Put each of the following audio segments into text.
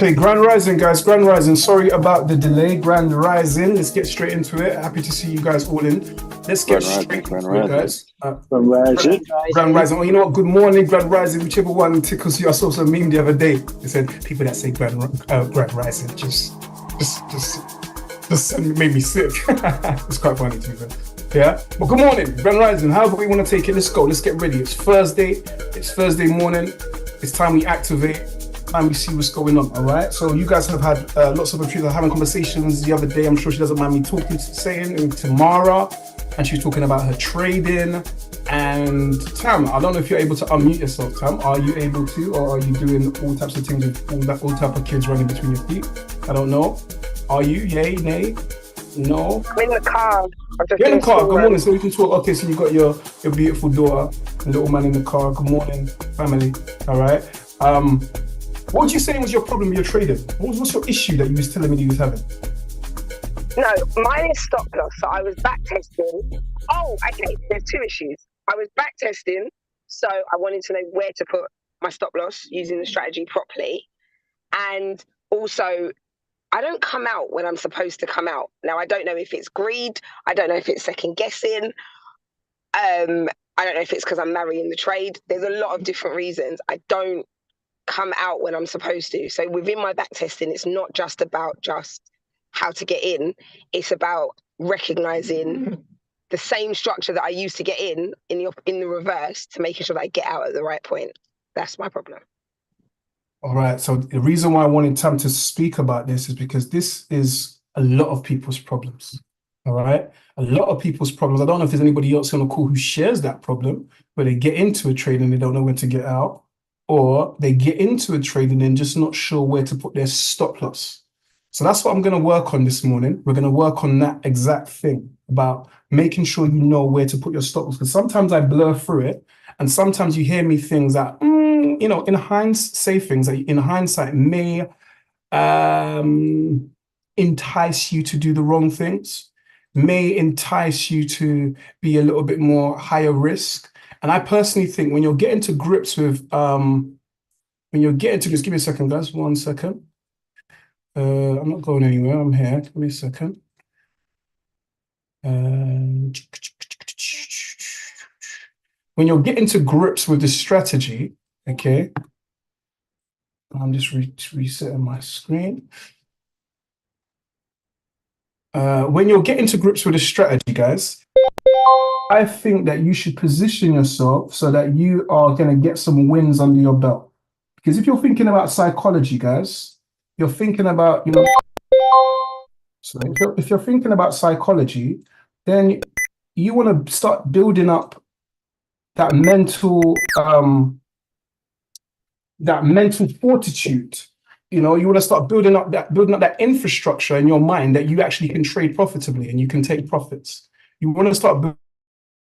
Okay, Grand Rising, guys. Grand Rising. Sorry about the delay. Grand Rising. Let's get straight into it. Happy to see you guys all in. Let's get straight into it, guys. Grand Rising. Grand Rising. Oh, you know what? Good morning, Grand Rising. Whichever one tickles you. I saw some meme the other day. They said people that say Grand Rising just made me sick. It's quite funny to me. Yeah. But good morning, Grand Rising. However we want to take it, let's go. Let's get ready. It's Thursday. It's Thursday morning. It's time we activate. Time we see what's going on. All right. So you guys have had lots of people having conversations the other day. I'm sure she doesn't mind me saying to Mara, and she's talking about her trading. And Tam, I don't know if you're able to unmute yourself. Tam, are you able to, or are you doing all types of things with all type of kids running between your feet? I don't know. Are you? Yay, nay? No. I'm in the car. You're in the car. Good morning. So we can talk. Okay, so you got your beautiful daughter, the little man in the car. Good morning, family. All right. What would you say was your problem with your trading? What's your issue that you was telling me you was having? No, mine is stop loss. So I was back testing. Oh, okay. There's two issues. I was back testing, so I wanted to know where to put my stop loss using the strategy properly, and also, I don't come out when I'm supposed to come out. Now, I don't know if it's greed. I don't know if it's second guessing. I don't know if it's because I'm marrying the trade. There's a lot of different reasons. I don't come out when I'm supposed to. So within my back testing, it's not just about how to get in. It's about recognizing the same structure that I used to get in the reverse to making sure that I get out at the right point. That's my problem. All right. So the reason why I wanted Tam to speak about this is because this is a lot of people's problems. All right. A lot of people's problems. I don't know if there's anybody else on the call who shares that problem, where they get into a trade and they don't know when to get out, or they get into a trade and then just not sure where to put their stop loss. So that's what I'm going to work on this morning. We're going to work on that exact thing about making sure you know where to put your stop loss. Because sometimes I blur through it, and sometimes you hear me things that, in hindsight may entice you to do the wrong things, may entice you to be a little bit more higher risk. And I personally think when you're getting to grips with, just give me a second, guys, 1 second. I'm not going anywhere, I'm here, give me a second. When you're getting to grips with the strategy, okay, I'm just resetting my screen. When you're getting to grips with the strategy, guys, I think that you should position yourself so that you are going to get some wins under your belt. Because if you're thinking about psychology, guys, you're thinking about, so if you're thinking about psychology, then you want to start building up that mental fortitude. You want to start building up that infrastructure in your mind that you actually can trade profitably and you can take profits. You want to start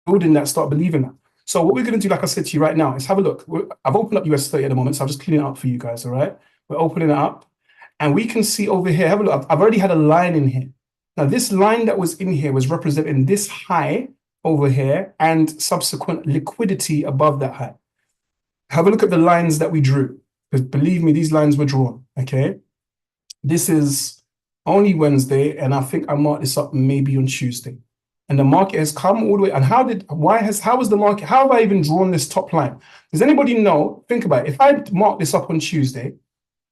building that, start believing that. So what we're going to do, like I said to you right now, is have a look. I've opened up US 30 at the moment, so I'll just clean it up for you guys, all right? We're opening it up, and we can see over here, have a look. I've already had a line in here. Now, this line that was in here was representing this high over here and subsequent liquidity above that high. Have a look at the lines that we drew, because believe me, these lines were drawn, okay? This is only Wednesday, and I think I marked this up maybe on Tuesday. And the market has come all the way. And how was the market? How have I even drawn this top line? Does anybody know? Think about it. If I mark this up on Tuesday,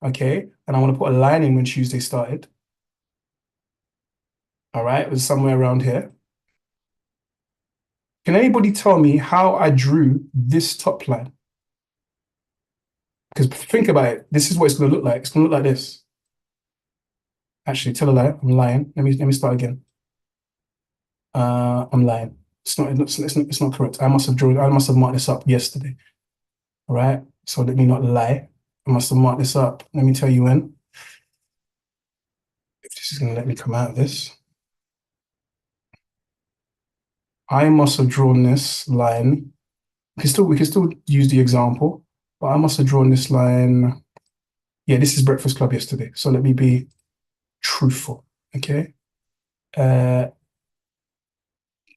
okay, and I want to put a line in when Tuesday started. All right, it was somewhere around here. Can anybody tell me how I drew this top line? Because think about it. This is what it's going to look like. It's going to look like this. Actually, tell a lie. I'm lying. Let me start again. I'm lying. It's not correct. I must have marked this up yesterday. All right. So let me not lie. I must have marked this up. Let me tell you when. If this is going to let me come out of this. I must have drawn this line. We can still use the example, but I must have drawn this line. Yeah, this is Breakfast Club yesterday. So let me be truthful. Okay.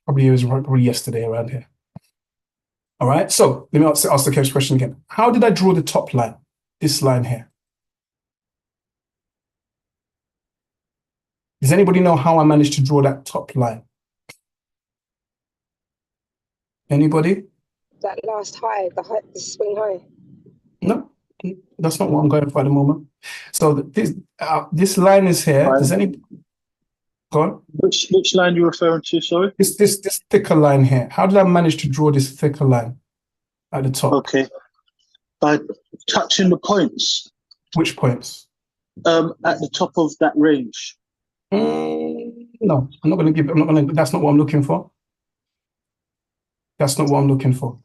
Probably yesterday around here. All right, so let me ask the question again. How did I draw the top line? This line here. Does anybody know how I managed to draw that top line? Anybody? That last high, the swing high. No, that's not what I'm going for at the moment. So this line is here. Right. Does any go on? Which line you referring to? Sorry. This thicker line here. How did I manage to draw this thicker line at the top? Okay. By touching the points. Which points? At the top of that range. No, I'm not going to give. I'm not going to. That's not what I'm looking for. That's not what I'm looking for.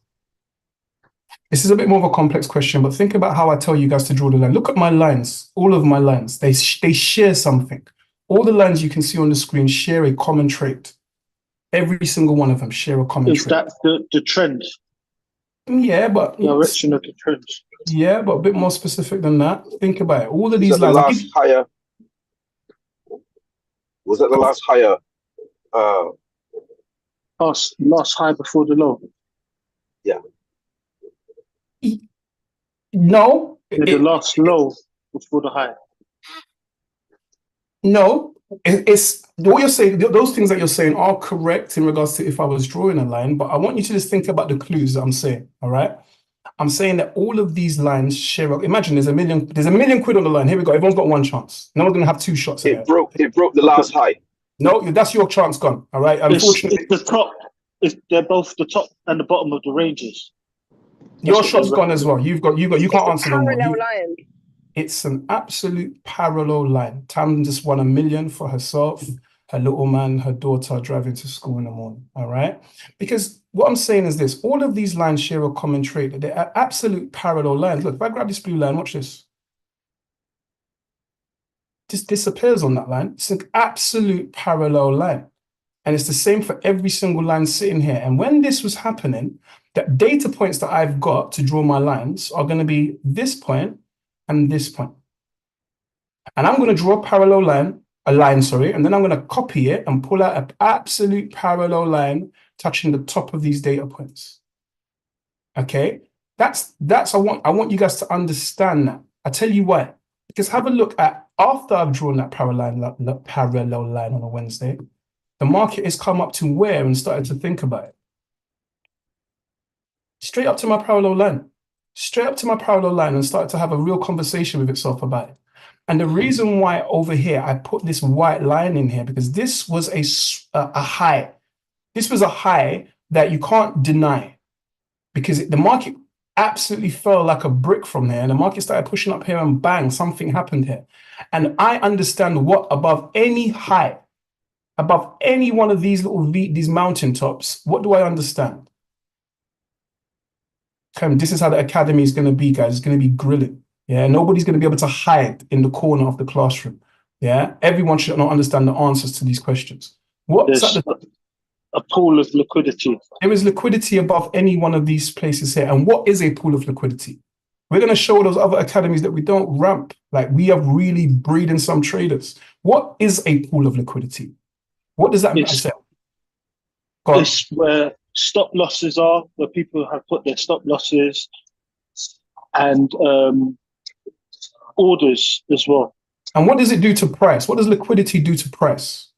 This is a bit more of a complex question, but think about how I tell you guys to draw the line. Look at my lines, all of my lines. They share something. All the lines you can see on the screen share a common trait. Every single one of them share a common trait. Is that the trend? Yeah, but Direction of the trend. yeah, but a bit more specific than that. Think about it. All of Was these that the lines. last higher? Was that the last higher? Last high before the low. Yeah. No. The last low before the high. No. It's what you're saying. Those things that you're saying are correct in regards to if I was drawing a line, but I want you to just think about the clues that I'm saying. All right. I'm saying that all of these lines share. Imagine there's a million quid on the line. Here we go. Everyone's got one chance. No one's gonna have two shots. It broke the last high. No, that's your chance gone. All right. Unfortunately, it's the top. They're both the top and the bottom of the ranges. your shot's gone as well. You can't answer no more. Parallel line. It's an absolute parallel line. Tam just won $1 million for herself, her little man, her daughter driving to school in the morning. All right. Because what I'm saying is this: all of these lines share a common trait. They're absolute parallel lines. Look, if I grab this blue line, watch this. Just disappears on that line. It's an absolute parallel line. And it's the same for every single line sitting here. And when this was happening, the data points that I've got to draw my lines are going to be this point and this point. And I'm going to draw a line, and then I'm going to copy it and pull out an absolute parallel line touching the top of these data points. Okay? That's I want you guys to understand that. I tell you why. Because have a look at, after I've drawn that parallel line on a Wednesday, the market has come up to where and started to think about it. Straight up to my parallel line. Straight up to my parallel line and started to have a real conversation with itself about it. And the reason why over here I put this white line in here, because this was a high. This was a high that you can't deny, because the market absolutely fell like a brick from here, and the market started pushing up here, and bang, something happened here. And I understand what above any high, above any one of these these mountaintops, what do I understand? This is how the academy is going to be, guys. It's going to be grilling. Yeah, nobody's going to be able to hide in the corner of the classroom. Yeah, everyone should not understand the answers to these questions. What's a pool of liquidity? There is liquidity above any one of these places here. And what is a pool of liquidity? We're going to show those other academies that we don't ramp. Like, we are really breeding some traders. What is a pool of liquidity? What does that mean? It's where stop losses are, where people have put their stop losses, and orders as well. And what does it do to price? What does liquidity do to price?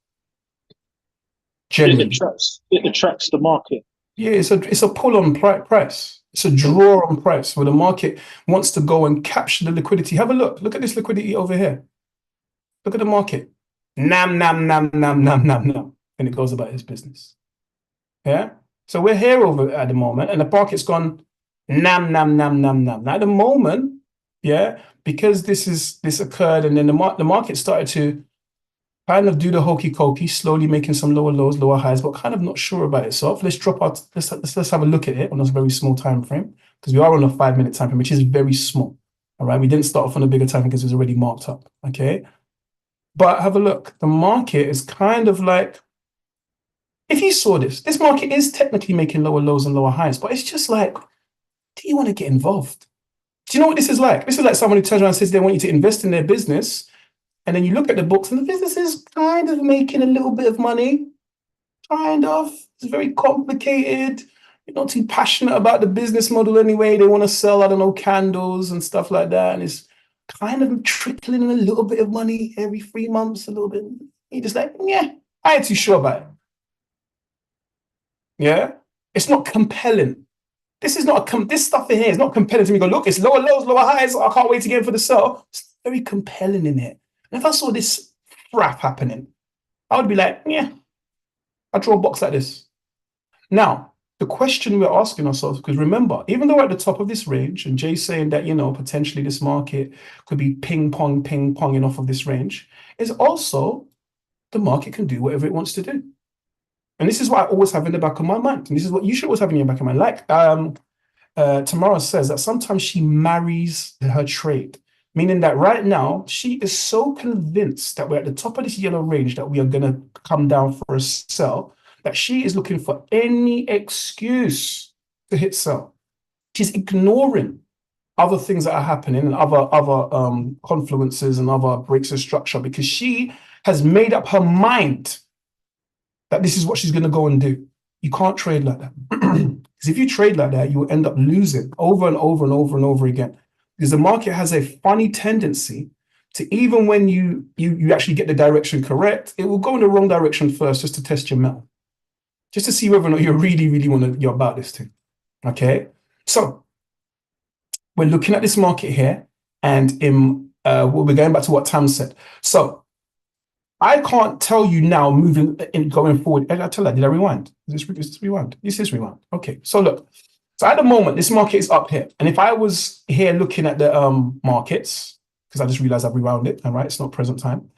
It attracts the market. Yeah, it's a pull on price. It's a draw on price, where the market wants to go and capture the liquidity. Have a look. Look at this liquidity over here. Look at the market. Nam, nam, nam, nam, nam, nam, nam. And it goes about its business. Yeah? So we're here over at the moment, and the market's gone nam, nam, nam, nam, nam. Now at the moment, yeah, because this occurred, and then the market started to kind of do the hokey cokey, slowly making some lower lows, lower highs, but kind of not sure about itself. Let's drop out. Let's have a look at it on a very small time frame, because we are on a 5-minute time frame, which is very small. All right, we didn't start off on a bigger time because it was already marked up. Okay, but have a look. The market is kind of like, if you saw this market is technically making lower lows and lower highs, but it's just like, do you want to get involved? Do you know what this is like? This is like someone who turns around and says they want you to invest in their business, and then you look at the books and the business is kind of making a little bit of money. Kind of. It's very complicated. You're not too passionate about the business model anyway. They want to sell, I don't know, candles and stuff like that. And it's kind of trickling in a little bit of money every 3 months, a little bit. You're just like, yeah, I ain't too sure about it. Yeah, it's not compelling. This is not this stuff in here is not compelling to me. Go, look, it's lower lows, lower highs. I can't wait to get in for the sell. It's very compelling in here. And if I saw this crap happening, I would be like, yeah, I draw a box like this. Now, the question we're asking ourselves, because remember, even though we're at the top of this range, and Jay's saying that, potentially this market could be ping-ponging off of this range, is also the market can do whatever it wants to do. And this is what I always have in the back of my mind. And this is what you should always have in your back of your mind. Like Tamara says that sometimes she marries her trade, meaning that right now she is so convinced that we're at the top of this yellow range that we are going to come down for a sell, that she is looking for any excuse to hit sell. She's ignoring other things that are happening and other confluences and other breaks of structure, because she has made up her mind that this is what she's going to go and do. You can't trade like that. Because if you trade like that, you will end up losing over and over and over and over again. Because the market has a funny tendency to, even when you actually get the direction correct, it will go in the wrong direction first just to test your mettle. Just to see whether or not you really, really you're about this thing. Okay? So, we're looking at this market here, and we're going back to what Tam said. So, I can't tell you now going forward. I tell that, did I rewind? Is this rewind? This is rewind. Okay, so look. So at the moment, this market is up here. And if I was here looking at the markets, because I just realized I've rewound it, all right, it's not present time.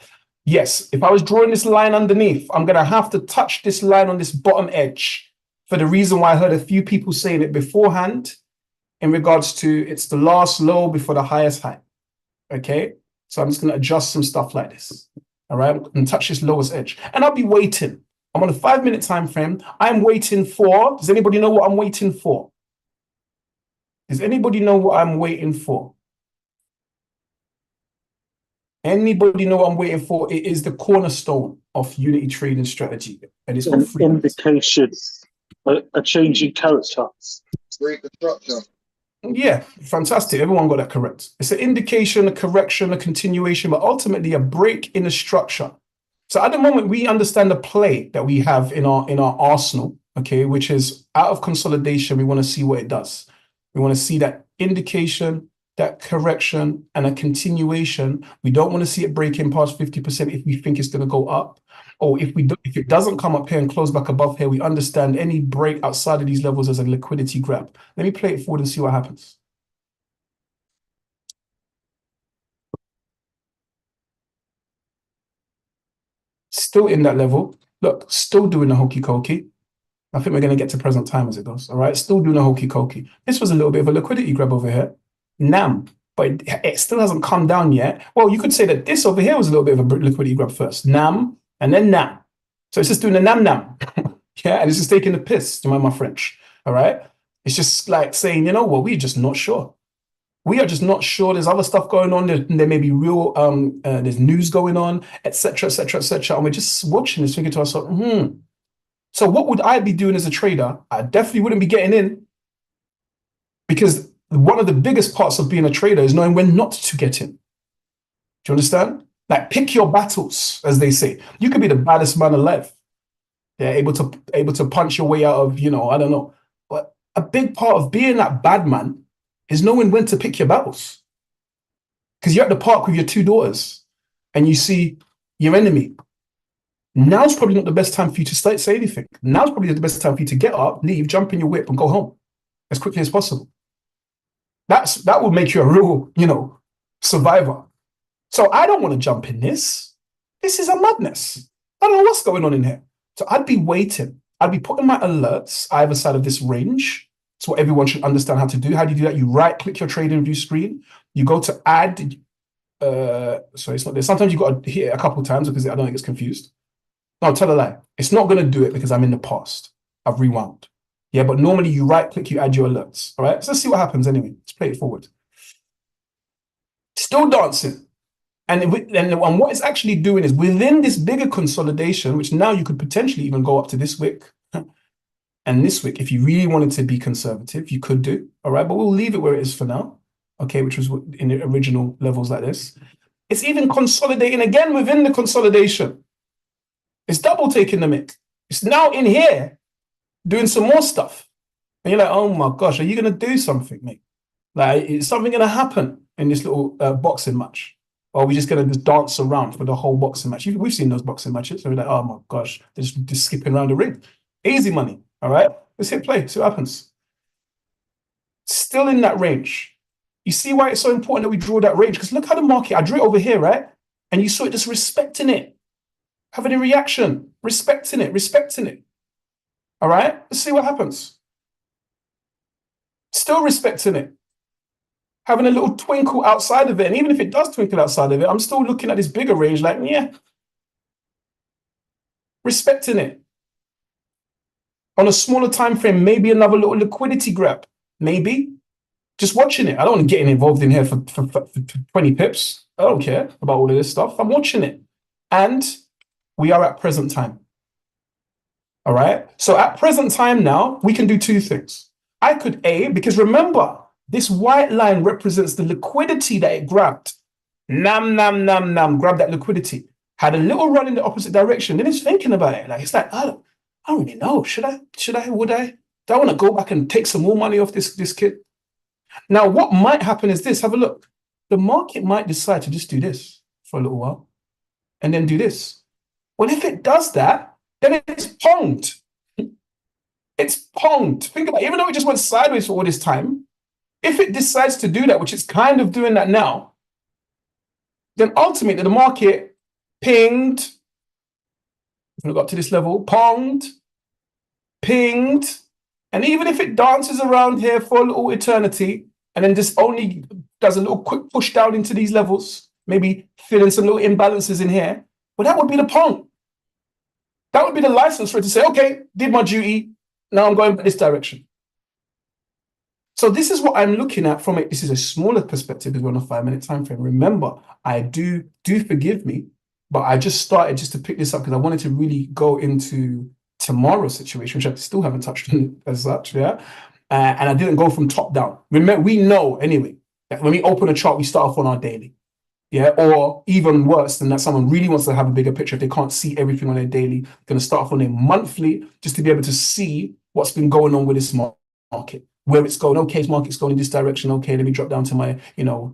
Yes, if I was drawing this line underneath, I'm going to have to touch this line on this bottom edge, for the reason why I heard a few people saying it beforehand in regards to it's the last low before the highest high. Okay, so I'm just going to adjust some stuff like this. All right, and touch this lowest edge. And I'll be waiting. I'm on a 5-minute time frame. I'm waiting for, does anybody know what I'm waiting for? Does anybody know what I'm waiting for? Anybody know what I'm waiting for? It is the cornerstone of Unity trading strategy. And it's an indication, a change in character. Break the structure. Yeah, fantastic. Everyone got that correct. It's an indication, a correction, a continuation, but ultimately a break in the structure. So at the moment, we understand the play that we have in our arsenal, okay, which is out of consolidation. We want to see what it does. We want to see that indication, that correction, and a continuation. We don't want to see it breaking past 50% if we think it's going to go up. Or if it doesn't come up here and close back above here, we understand any break outside of these levels as a liquidity grab. Let me play it forward and see what happens. Still in that level. Look, still doing the hokey cokey. I think we're going to get to present time as it goes. All right, still doing a hokey cokey. This was a little bit of a liquidity grab over here. NAM, but it still hasn't come down yet. Well, you could say that this over here was a little bit of a liquidity grab first. NAM. And then NAM. So it's just doing the NAM. Yeah, and it's just taking the piss, to mind my French. All right? It's just like saying, you know what, we're just not sure. We are just not sure. There's other stuff going on. There may be real, there's news going on, etc., etc., etc. And we're just watching this, thinking to ourselves, So what would I be doing as a trader? I definitely wouldn't be getting in, because one of the biggest parts of being a trader is knowing when not to get in. Do you understand? Like, pick your battles, as they say. You could be the baddest man alive. Yeah, able to punch your way out of, I don't know. But a big part of being that bad man is knowing when to pick your battles. Because you're at the park with your 2 daughters and you see your enemy. Now's probably not the best time for you to say anything. Now's probably the best time for you to get up, leave, jump in your whip and go home as quickly as possible. That will make you a real, survivor. So I don't want to jump in this. This is a madness. I don't know what's going on in here. So I'd be waiting. I'd be putting my alerts either side of this range. It's what everyone should understand how to do. How do you do that? You right-click your trading view screen. You go to add. Sorry, it's not there. Sometimes you've got to hit it a couple of times because I don't think it's confused. No, tell a lie. It's not going to do it because I'm in the past. I've rewound. Yeah, but normally you right-click, you add your alerts. All right, so let's see what happens anyway. Let's play it forward. Still dancing. And what it's actually doing is within this bigger consolidation, which now you could potentially even go up to this wick and this wick. If you really wanted to be conservative, you could do. All right, but we'll leave it where it is for now. Okay, which was in the original levels like this. It's even consolidating again within the consolidation. It's double taking the mick. It's now in here doing some more stuff. And you're like, oh my gosh, are you going to do something, mate? Like, is something going to happen in this little boxing match? Or are we just going to just dance around for the whole boxing match? We've seen those boxing matches. So we're like, oh my gosh, they're just skipping around the ring. Easy money, all right? Let's hit play, see what happens. Still in that range. You see why it's so important that we draw that range? Because look how the market, I drew it over here, right? And you saw it just respecting it. Having a reaction, respecting it. All right? Let's see what happens. Still respecting it. Having a little twinkle outside of it. And even if it does twinkle outside of it, I'm still looking at this bigger range like, yeah. Respecting it. On a smaller time frame, maybe another little liquidity grab. Maybe. Just watching it. I don't want to get involved in here for 20 pips. I don't care about all of this stuff. I'm watching it. And we are at present time. All right? So at present time now, we can do two things. I could because remember, this white line represents the liquidity that it grabbed. Grab that liquidity. Had a little run in the opposite direction. Then it's thinking about it. Like, it's like, I don't really know. Should I? Would I? Do I want to go back and take some more money off this kid? Now, what might happen is this. Have a look. The market might decide to just do this for a little while and then do this. Well, if it does that, then it's ponged. It's ponged. Think about it. Even though it just went sideways for all this time, if it decides to do that, which it's kind of doing that now, then ultimately the market pinged, if we got to this level, ponged, pinged, and even if it dances around here for a little eternity and then just only does a little quick push down into these levels, maybe filling some little imbalances in here, well, that would be the pong. That would be the license for it to say, okay, did my duty, now I'm going this direction. So this is what I'm looking at from it. This is a smaller perspective because we're on a 5-minute time frame. Remember, I do forgive me, but I just started just to pick this up because I wanted to really go into tomorrow's situation, which I still haven't touched on as such, yeah? And I didn't go from top down. Remember, we know anyway that when we open a chart, we start off on our daily, yeah? Or even worse than that, someone really wants to have a bigger picture. If they can't see everything on their daily, they're going to start off on their monthly just to be able to see what's been going on with this market, where it's going. Okay, market's going in this direction. Okay, let me drop down to my,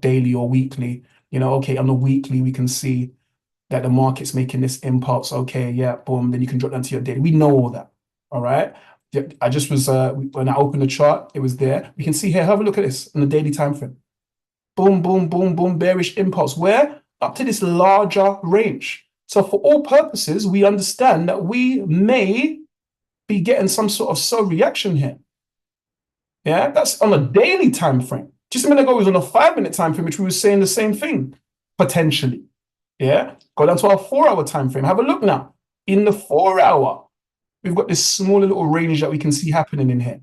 daily or weekly. Okay, on the weekly, we can see that the market's making this impulse. Okay, yeah, boom. Then you can drop down to your daily. We know all that. All right. I just was when I opened the chart, it was there. We can see here. Have a look at this in the daily time frame. Boom, boom, boom, boom. Bearish impulse. Where up to this larger range. So for all purposes, we understand that we may be getting some sort of sell reaction here. Yeah, that's on a daily time frame. Just a minute ago, it was on a 5-minute time frame, which we were saying the same thing potentially. Yeah, go down to our 4-hour time frame. Have a look now. In the 4-hour, we've got this smaller little range that we can see happening in here.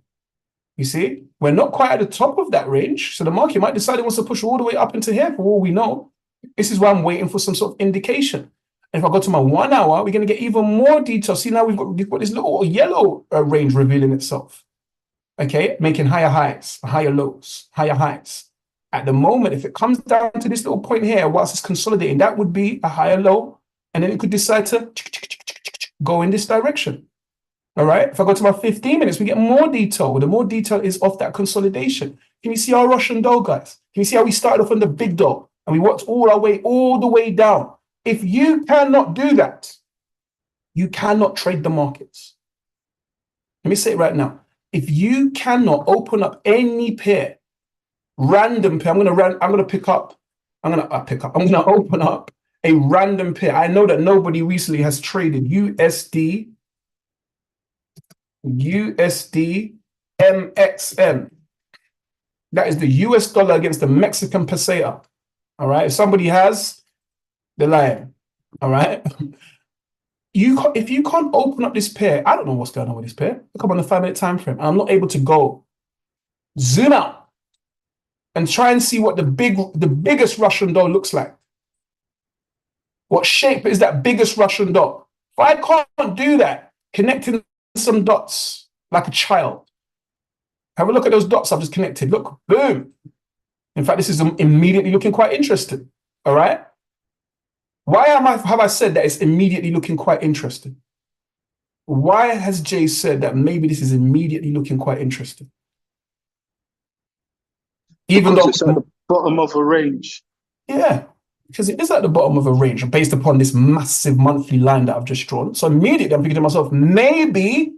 You see, we're not quite at the top of that range, so the market might decide it wants to push all the way up into here for all we know. This is why I'm waiting for some sort of indication. And if I go to my 1 hour, we're going to get even more detail. See, now we've got this little yellow range revealing itself. Okay, making higher highs, higher lows, higher highs. At the moment, if it comes down to this little point here, whilst it's consolidating, that would be a higher low, and then it could decide to go in this direction. All right, if I go to my 15 minutes, we get more detail. The more detail is off that consolidation. Can you see our Russian dough, guys? Can you see how we started off on the big dough, and we worked all the way down? If you cannot do that, you cannot trade the markets. Let me say it right now. If you cannot open up any pair, random pair, I'm going to open up a random pair. I know that nobody recently has traded USD MXN. That is the US dollar against the Mexican peso. All right. If somebody has, they're lying. All right. If you can't open up this pair, I don't know what's going on with this pair. Look up on the 5-minute time frame. I'm not able to go zoom out and try and see what the biggest Russian doll looks like. What shape is that biggest Russian doll? If I can't do that, connecting some dots like a child. Have a look at those dots I've just connected. Look, boom. In fact, this is immediately looking quite interesting. All right. Why have I said that it's immediately looking quite interesting? why has Jay said that maybe this is immediately looking quite interesting? Even Because though, it's at the bottom of a range. yeah, because it is at the bottom of a range based upon this massive monthly line that I've just drawn. So immediately I'm thinking to myself, maybe,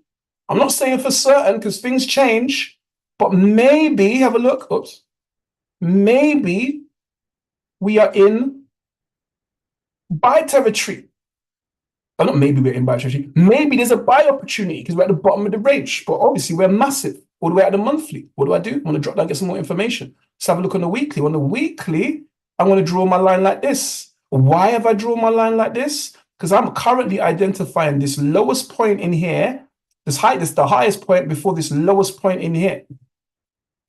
I'm not saying for certain because things change, but maybe, have a look, oops, maybe we are in buy territory. Oh, not maybe we're in buy territory. Maybe there's a buy opportunity because we're at the bottom of the range, but obviously we're massive all the way at the monthly. What do? I want to drop down, get some more information. Let's have a look on the weekly. On the weekly, I'm going to draw my line like this. Why have I drawn my line like this? Because I'm currently identifying this lowest point in here, this the highest point before this lowest point in here.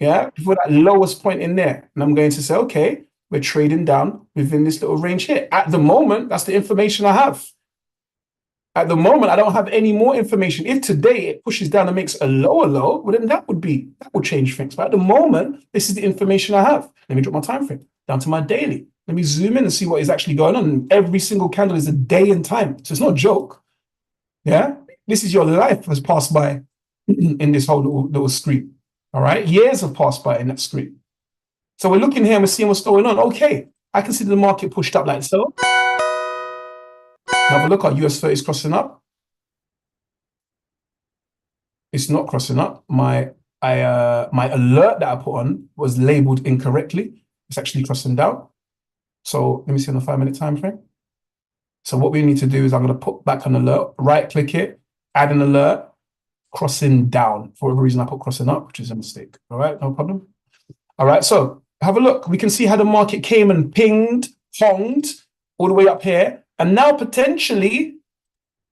Yeah, before that lowest point in there. And I'm going to say, okay, we're trading down within this little range here. At the moment, that's the information I have. At the moment, I don't have any more information. If today it pushes down and makes a lower low, well, then that would change things. But at the moment, this is the information I have. Let me drop my time frame down to my daily. Let me zoom in and see what is actually going on. And every single candle is a day in time. So it's not a joke. Yeah, this is your life has passed by in this whole little screen. All right, years have passed by in that screen. So we're looking here and we're seeing what's going on. Okay, I can see the market pushed up like so. Have a look, our US 30 is crossing up. It's not crossing up. My alert that I put on was labeled incorrectly. It's actually crossing down. So let me see on the 5-minute time frame. So what we need to do is I'm going to put back an alert, right click it, add an alert, crossing down. For whatever reason I put crossing up, which is a mistake. All right, no problem. All right, so have a look. We can see how the market came and pinged, honged all the way up here. And now potentially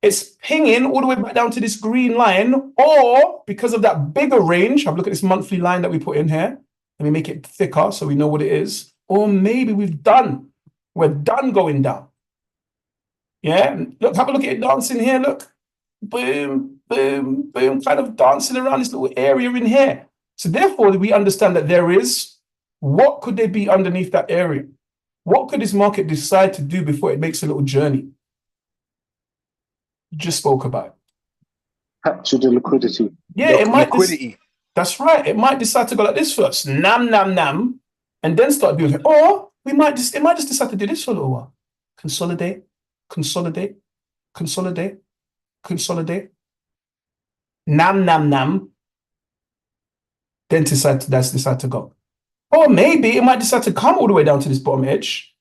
it's pinging all the way back down to this green line, or because of that bigger range, have a look at this monthly line that we put in here. Let me make it thicker so we know what it is. Or maybe we're done going down. Yeah, look, have a look at it dancing here, look. Boom, boom, boom, kind of dancing around this little area in here. So therefore, we understand that there is, what could there be underneath that area? What could this market decide to do before it makes a little journey? Just spoke about it. Capture the liquidity. Yeah, it might. Liquidity. That's right. It might decide to go like this first, nam, nam, nam, and then start building. Or it might just decide to do this for a little while. Consolidate, consolidate, consolidate, consolidate, nam, nam, nam, then decide to go. Or maybe it might decide to come all the way down to this bottom edge,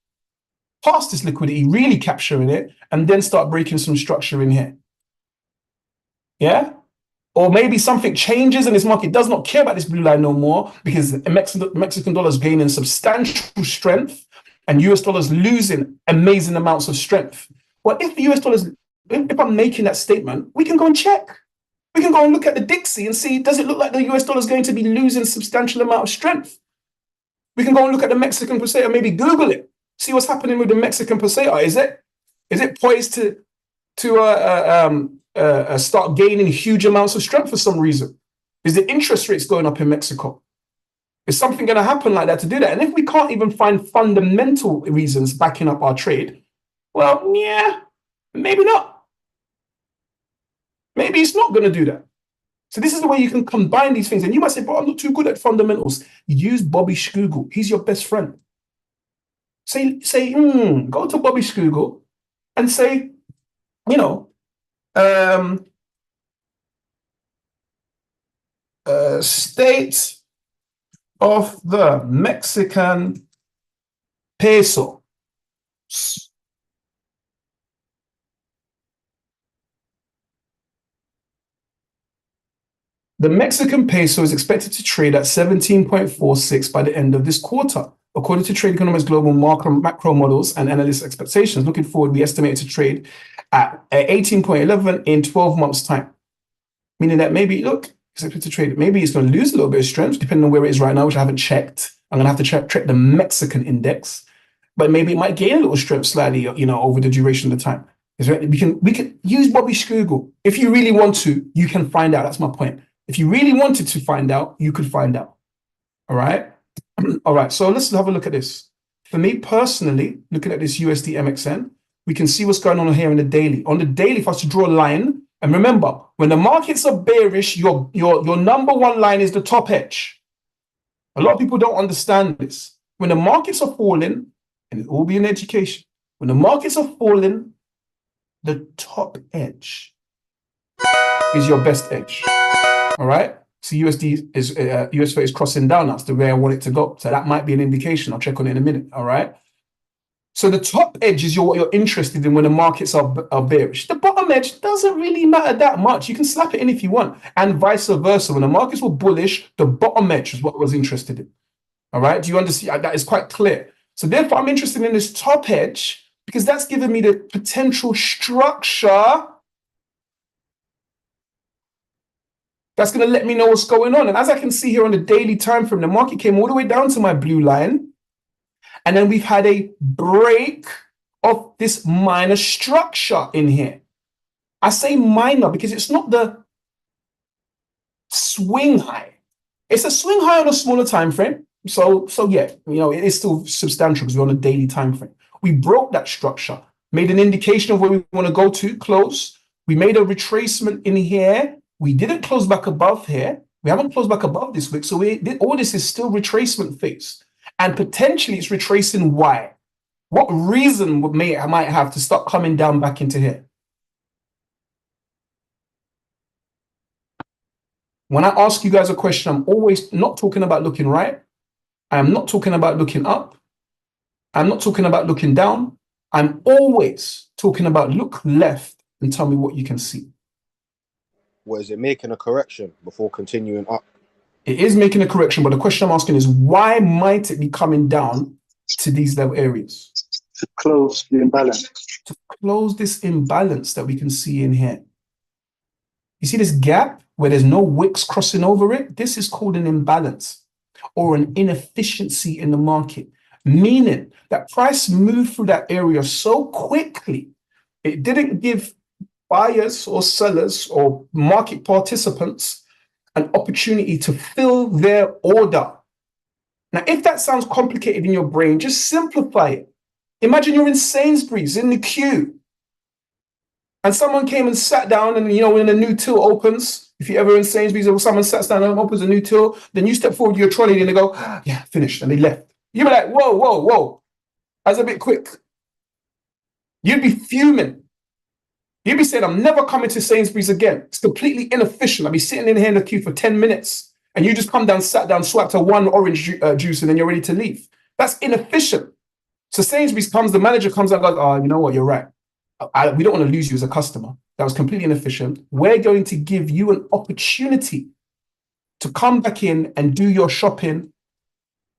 past this liquidity, really capturing it, and then start breaking some structure in here. Yeah? Or maybe something changes and this market does not care about this blue line no more because the Mexican dollar is gaining substantial strength and US dollars losing amazing amounts of strength. Well, if the US dollars, if I'm making that statement, we can go and check. We can go and look at the Dixie and see, does it look like the US dollar is going to be losing substantial amount of strength? We can go and look at the Mexican peso, maybe Google it, see what's happening with the Mexican peso. Is it poised to start gaining huge amounts of strength for some reason? Is the interest rates going up in Mexico? Is something going to happen like that to do that? And if we can't even find fundamental reasons backing up our trade, well, yeah, maybe not. Maybe it's not going to do that. So this is the way you can combine these things. And you might say, but I'm not too good at fundamentals. Use Bobby Scoogle. He's your best friend. Go to Bobby Scoogle and say, state of the Mexican peso. The Mexican peso is expected to trade at 17.46 by the end of this quarter. According to Trade Economics Global macro models and analyst expectations, looking forward, we estimate it to trade at 18.11 in 12 months' time. Meaning that maybe, look, expected to trade, maybe it's going to lose a little bit of strength, depending on where it is right now, which I haven't checked. I'm going to have to check the Mexican index, but maybe it might gain a little strength slightly, over the duration of the time. We can use Bobby Scoogle. If you really want to, you can find out. That's my point. If you really wanted to find out, you could find out. All right? All right, so let's have a look at this. For me personally, looking at this USD MXN, we can see what's going on here in the daily. On the daily, if I was to draw a line And remember, when the markets are bearish, your number one line is the top edge. A lot of people don't understand this. When the markets are falling, and it will be in education, when the markets are falling, the top edge is your best edge. All right? So USD is US is crossing down. That's the way I want it to go. So that might be an indication. I'll check on it in a minute. All right. So the top edge is what you're interested in when the markets are bearish. The bottom edge doesn't really matter that much. You can slap it in if you want, and vice versa. When the markets were bullish, the bottom edge is what I was interested in. All right. Do you understand? That is quite clear. So therefore, I'm interested in this top edge because that's giving me the potential structure that's going to let me know what's going on. And as I can see here on the daily time frame, the market came all the way down to my blue line. And then we've had a break of this minor structure in here. I say minor because it's not the swing high. It's a swing high on a smaller time frame. So yeah, it is still substantial because we're on a daily time frame. We broke that structure, made an indication of where we want to go to, close. We made a retracement in here. We didn't close back above here. We haven't closed back above this week. So all this is still retracement phase. And potentially it's retracing why. What reason I might have to start coming down back into here? When I ask you guys a question, I'm always not talking about looking right. I'm not talking about looking up. I'm not talking about looking down. I'm always talking about look left and tell me what you can see. What is it making a correction before continuing up? It is making a correction, but the question I'm asking is why might it be coming down to these level areas? To close the imbalance. To close this imbalance that we can see in here. You see this gap where there's no wicks crossing over it? This is called an imbalance or an inefficiency in the market, meaning that price moved through that area so quickly, it didn't give buyers or sellers or market participants an opportunity to fill their order. Now, if that sounds complicated in your brain, just simplify it. Imagine you're in Sainsbury's in the queue and someone came and sat down and, when a new till opens, if you're ever in Sainsbury's or someone sat down and opens a new till, then you step forward to your trolley and they go, yeah, finished, and they left. You'd be like, whoa. That's a bit quick. You'd be fuming. You'd be saying, I'm never coming to Sainsbury's again. It's completely inefficient. I'd be sitting in here in the queue for 10 minutes and you just come down, sat down, swapped a one orange juice and then you're ready to leave. That's inefficient. So Sainsbury's the manager comes out and goes, oh, you know what, you're right. We don't want to lose you as a customer. That was completely inefficient. We're going to give you an opportunity to come back in and do your shopping,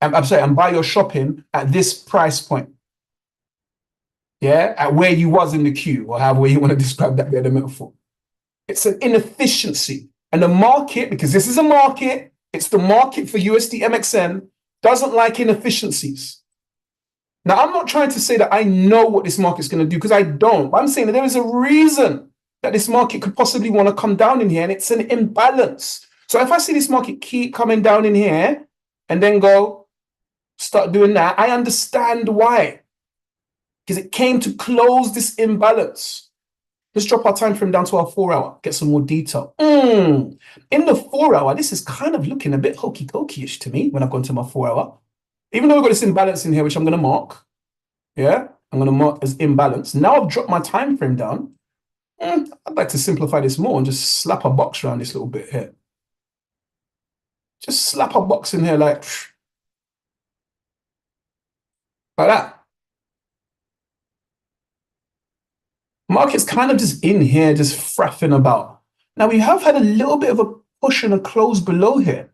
and buy your shopping at this price point. Yeah, at where you was in the queue, or however you want to describe that bit of the metaphor. It's an inefficiency. And the market, because this is a market, it's the market for USD MXN, doesn't like inefficiencies. Now, I'm not trying to say that I know what this market's going to do, because I don't. But I'm saying that there is a reason that this market could possibly want to come down in here, and it's an imbalance. So if I see this market keep coming down in here and then start doing that, I understand why. Because it came to close this imbalance. Let's drop our time frame down to our 4 hour, get some more detail. In the 4 hour, this is kind of looking a bit hokey-cokey-ish to me when I've gone to my 4 hour. Even though we've got this imbalance in here, which I'm going to mark. Yeah, I'm going to mark as imbalance. Now I've dropped my time frame down. I'd like to simplify this more and just slap a box around this little bit here. Just slap a box in here like that. Market's kind of just in here, just fraffing about. Now, we have had a little bit of a push and a close below here.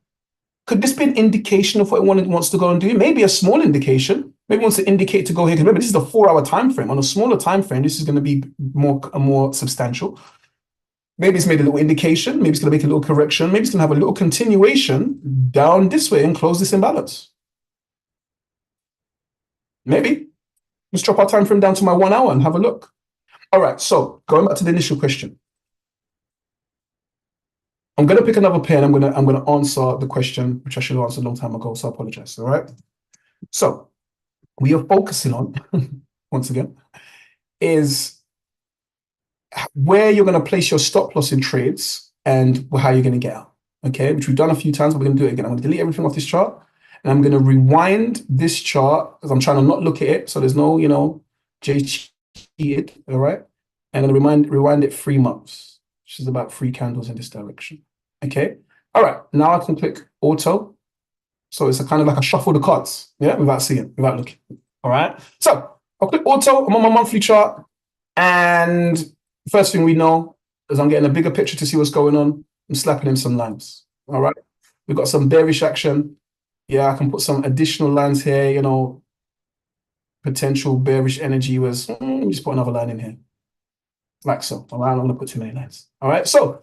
Could this be an indication of what it wants to go and do? Maybe a small indication. Maybe it wants to indicate to go here. Because remember, this is a 4 hour time frame. On a smaller time frame, this is going to be more substantial. Maybe it's made a little indication. Maybe it's going to make a little correction. Maybe it's going to have a little continuation down this way and close this imbalance. Maybe. Let's drop our time frame down to my 1 hour and have a look. All right, so going back to the initial question. I'm going to pick another pen. I'm going to answer the question, which I should have answered a long time ago, so I apologize, all right? So we are focusing on, once again, is where you're going to place your stop loss in trades and how you're going to get out. Okay, which we've done a few times, but we're going to do it again. I'm going to delete everything off this chart, and I'm going to rewind this chart because I'm trying to not look at it, so there's no, J cheated, all right? And I'm going to rewind it 3 months, which is about 3 candles in this direction. Okay, all right. Now I can click auto, so it's a kind of like a shuffle the cards, yeah, without seeing, without looking. All right. So I'll click auto. I'm on my monthly chart, and first thing we know is I'm getting a bigger picture to see what's going on. I'm slapping in some lines. All right. We've got some bearish action. Yeah, I can put some additional lines here, potential bearish energy was, let me just put another line in here. Like so. All right, I'm not going to put too many lines. All right. So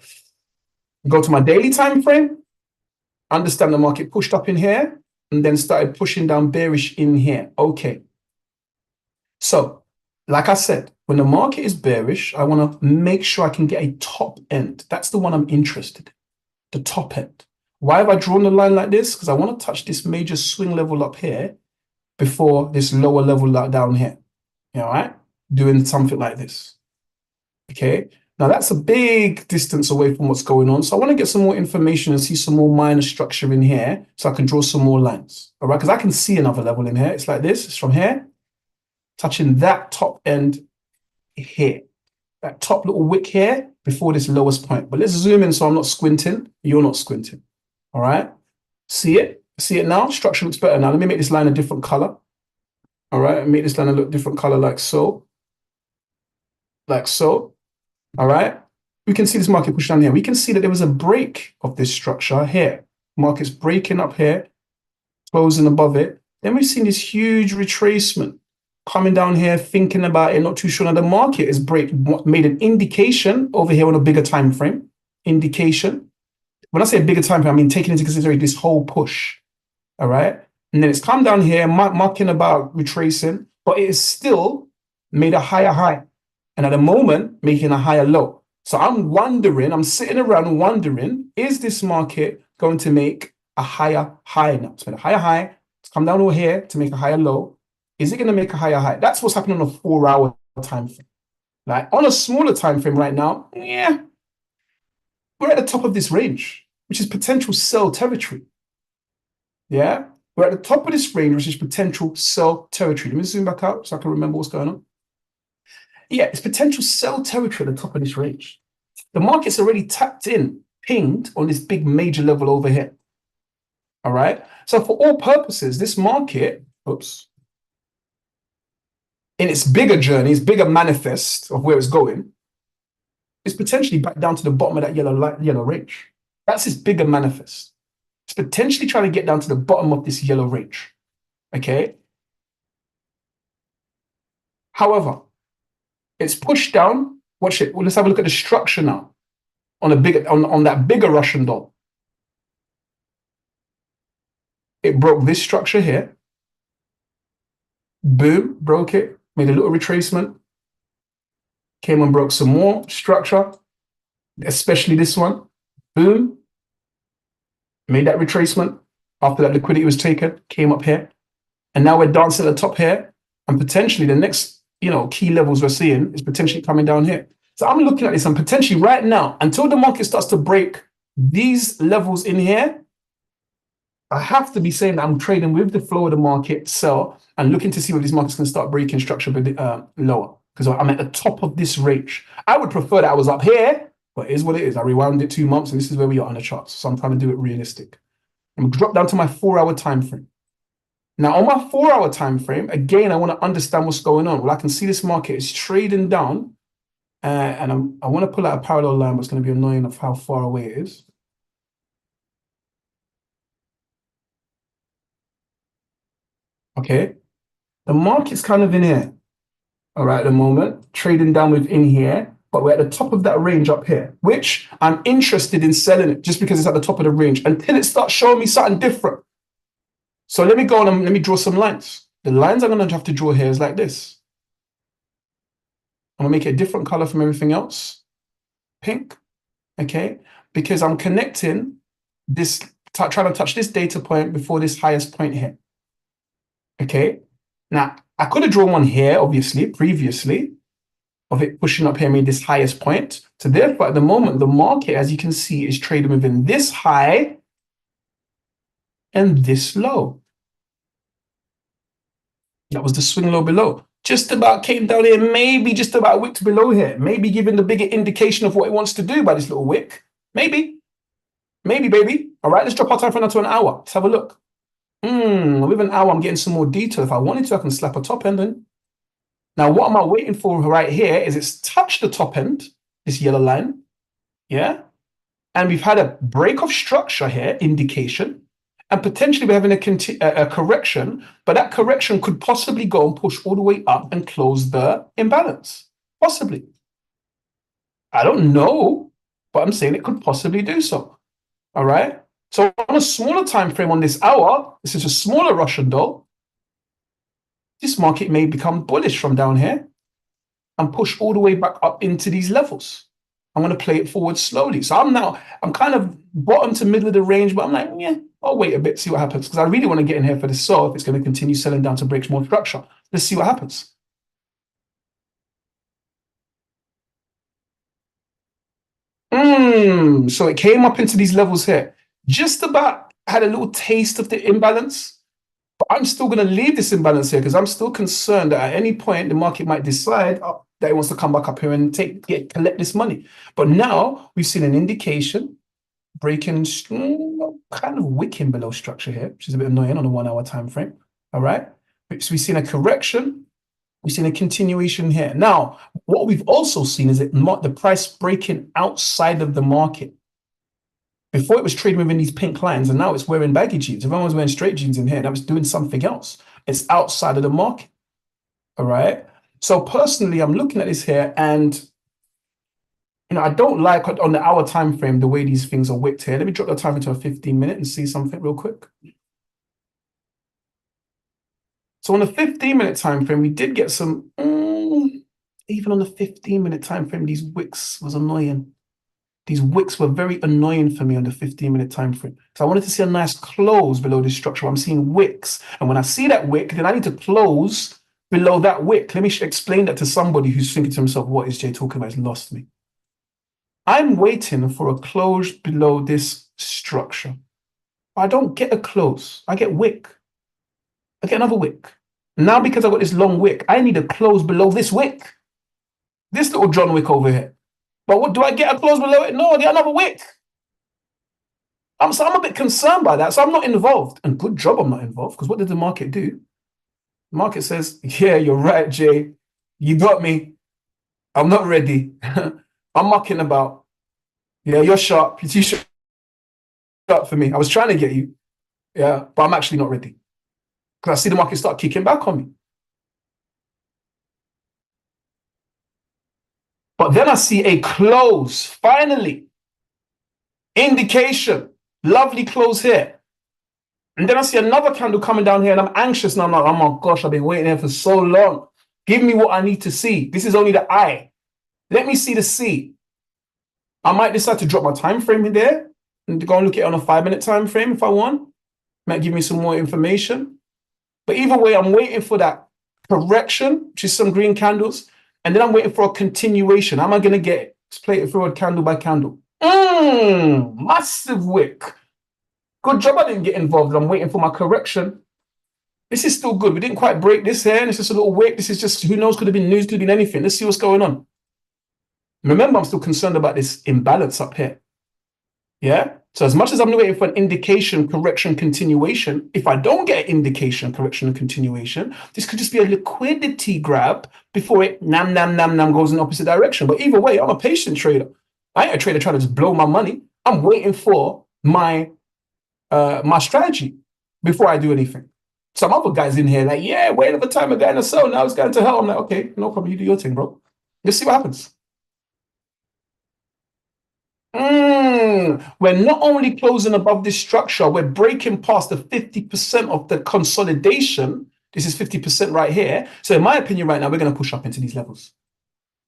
go to my daily time frame, understand the market pushed up in here, and then started pushing down bearish in here. Okay. So, like I said, when the market is bearish, I want to make sure I can get a top end. That's the one I'm interested in, the top end. Why have I drawn the line like this? Because I want to touch this major swing level up here before this lower level down here. All right? Doing something like this. Okay? Now, that's a big distance away from what's going on. So I want to get some more information and see some more minor structure in here so I can draw some more lines. All right? Because I can see another level in here. It's like this. It's from here, touching that top end here. That top little wick here before this lowest point. But let's zoom in so I'm not squinting. You're not squinting. All right? See it? See it now? Structure looks better now. Let me make this line a different color. All right? Make this line a look different color like so. Like so. All right, we can see this market push down here. We can see that there was a break of this structure here. Market's breaking up here, closing above it. Then we've seen this huge retracement coming down here, thinking about it, not too sure. Now the market is made an indication over here on a bigger time frame. Indication. When I say a bigger time frame, I mean taking into consideration this whole push. All right, and then it's come down here, marking about retracing, but it is still made a higher high. And at the moment, making a higher low. So I'm sitting around wondering, is this market going to make a higher high now? It's made a higher high. It's come down over here to make a higher low. Is it going to make a higher high? That's what's happening on a 4-hour time frame. Like on a smaller time frame right now, yeah, we're at the top of this range, which is potential sell territory. Yeah, we're at the top of this range, which is potential sell territory. Let me zoom back out so I can remember what's going on. Yeah, it's potential sell territory at the top of this range. The market's already tapped in, pinged on this big major level over here. All right. So for all purposes, this market, in its bigger journey, its bigger manifest of where it's going, is potentially back down to the bottom of that yellow range. That's its bigger manifest. It's potentially trying to get down to the bottom of this yellow range. Okay. However, it's pushed down. Watch it. Well, let's have a look at the structure now on that bigger Russian doll. It broke this structure here. Boom, broke it, made a little retracement. Came and broke some more structure, especially this one. Boom, made that retracement. After that liquidity was taken, came up here. And now we're dancing at the top here. And potentially the next key levels we're seeing is potentially coming down here. So I'm looking at this and potentially right now, until the market starts to break these levels in here, I have to be saying that I'm trading with the flow of the market, sell, and looking to see whether this market's going to start breaking structure a bit lower, because I'm at the top of this range. I would prefer that I was up here, but it is what it is. I rewound it 2 months, and this is where we are on the charts. So I'm trying to do it realistic. I'm going to drop down to my 4-hour time frame. Now, on my 4-hour time frame, again, I want to understand what's going on. Well, I can see this market is trading down, and I want to pull out a parallel line, but it's going to be annoying of how far away it is. Okay, the market's kind of in here, all right, at the moment, trading down within here, but we're at the top of that range up here, which I'm interested in selling it just because it's at the top of the range until it starts showing me something different. So let me go on and let me draw some lines. The lines I'm going to have to draw here is like this. I'm going to make it a different color from everything else. Pink, okay? Because I'm connecting this, trying to touch this data point before this highest point here. Okay? Now, I could have drawn one here, obviously, previously, of it pushing up here, made this highest point. So therefore, at the moment, the market, as you can see, is trading within this high and this low. That was the swing low below. Just about came down here, maybe just about wicked below here. Maybe giving the bigger indication of what it wants to do by this little wick. Maybe. Maybe, baby. All right, let's drop our time frame now to an hour. Let's have a look. With an hour, I'm getting some more detail. If I wanted to, I can slap a top end in. Now, what am I waiting for right here is it's touched the top end, this yellow line. Yeah. And we've had a break of structure here, indication. And potentially we're having a correction, but that correction could possibly go and push all the way up and close the imbalance. Possibly. I don't know, but I'm saying it could possibly do so. All right. So on a smaller time frame on this hour, this is a smaller Russian doll. This market may become bullish from down here and push all the way back up into these levels. I'm going to play it forward slowly. So I'm kind of bottom to middle of the range, but I'm like, yeah, I'll wait a bit, see what happens. Because I really want to get in here for this sell if it's going to continue selling down to break more structure. Let's see what happens. So it came up into these levels here. Just about had a little taste of the imbalance. But I'm still going to leave this imbalance here because I'm still concerned that at any point the market might decide that it wants to come back up here and collect this money. But now we've seen an indication breaking kind of wicking below structure here, which is a bit annoying on a 1 hour time frame. All right. So we've seen a correction. We've seen a continuation here. Now, what we've also seen is the price breaking outside of the market. Before it was trading within these pink lines, and now it's wearing baggy jeans. Everyone was wearing straight jeans in here. That was doing something else. It's outside of the market. All right. So personally, I'm looking at this here, and I don't like on the hour time frame the way these things are wicked here. Let me drop the time into a 15-minute and see something real quick. So on the 15-minute time frame, we did get some. Even on the 15-minute time frame, these wicks was annoying. These wicks were very annoying for me on the 15-minute time frame. So I wanted to see a nice close below this structure. I'm seeing wicks. And when I see that wick, then I need to close below that wick. Let me explain that to somebody who's thinking to himself, what is Jay talking about? It's lost me. I'm waiting for a close below this structure. I don't get a close. I get wick. I get another wick. Now, because I've got this long wick, I need a close below this wick. This little John wick over here. But what do I get a close below it? No, I get another wick. I'm a bit concerned by that. So I'm not involved. And good job I'm not involved, because what did the market do? The market says, yeah, you're right, Jay. You got me. I'm not ready. I'm mucking about. Yeah, you're sharp. You're too sharp for me. I was trying to get you. Yeah, but I'm actually not ready. Because I see the market start kicking back on me. But then I see a close, finally. Indication. Lovely close here. And then I see another candle coming down here, and I'm anxious now. I'm like, oh my gosh, I've been waiting here for so long. Give me what I need to see. This is only the I. Let me see the C. I might decide to drop my time frame in there and go and look at it on a 5-minute time frame if I want. Might give me some more information. But either way, I'm waiting for that correction, which is some green candles. And then I'm waiting for a continuation. How am I going to get it? Let's play it forward candle by candle. Massive wick. Good job I didn't get involved. I'm waiting for my correction. This is still good. We didn't quite break this here. And it's just a little wick. This is just, who knows, could have been news, could have been anything. Let's see what's going on. Remember, I'm still concerned about this imbalance up here. Yeah? So as much as I'm waiting for an indication, correction, continuation, if I don't get an indication, correction, and continuation, this could just be a liquidity grab before it goes in the opposite direction. But either way, I'm a patient trader. I ain't a trader trying to just blow my money. I'm waiting for my strategy before I do anything. Some other guys in here like, yeah, wait at the time of going to sell. Now it's going to hell. I'm like, okay, no problem. You do your thing, bro. Let's see what happens. We're not only closing above this structure, we're breaking past the 50% of the consolidation. This is 50% right here. So in my opinion right now, we're going to push up into these levels.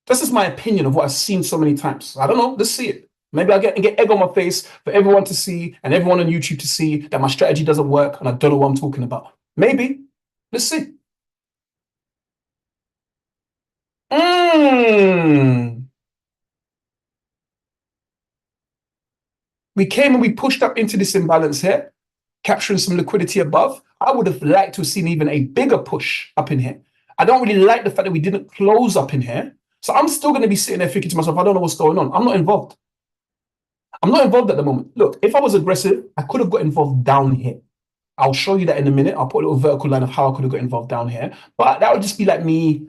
This is my opinion of what I've seen so many times. I don't know. Let's see it. Maybe I'll get egg on my face for everyone to see and everyone on YouTube to see that my strategy doesn't work and I don't know what I'm talking about. Maybe. Let's see. We came and we pushed up into this imbalance here, capturing some liquidity above. I would have liked to have seen even a bigger push up in here. I don't really like the fact that we didn't close up in here. So I'm still going to be sitting there thinking to myself, I don't know what's going on. I'm not involved. I'm not involved at the moment. Look, if I was aggressive, I could have got involved down here. I'll show you that in a minute. I'll put a little vertical line of how I could have got involved down here. But that would just be like me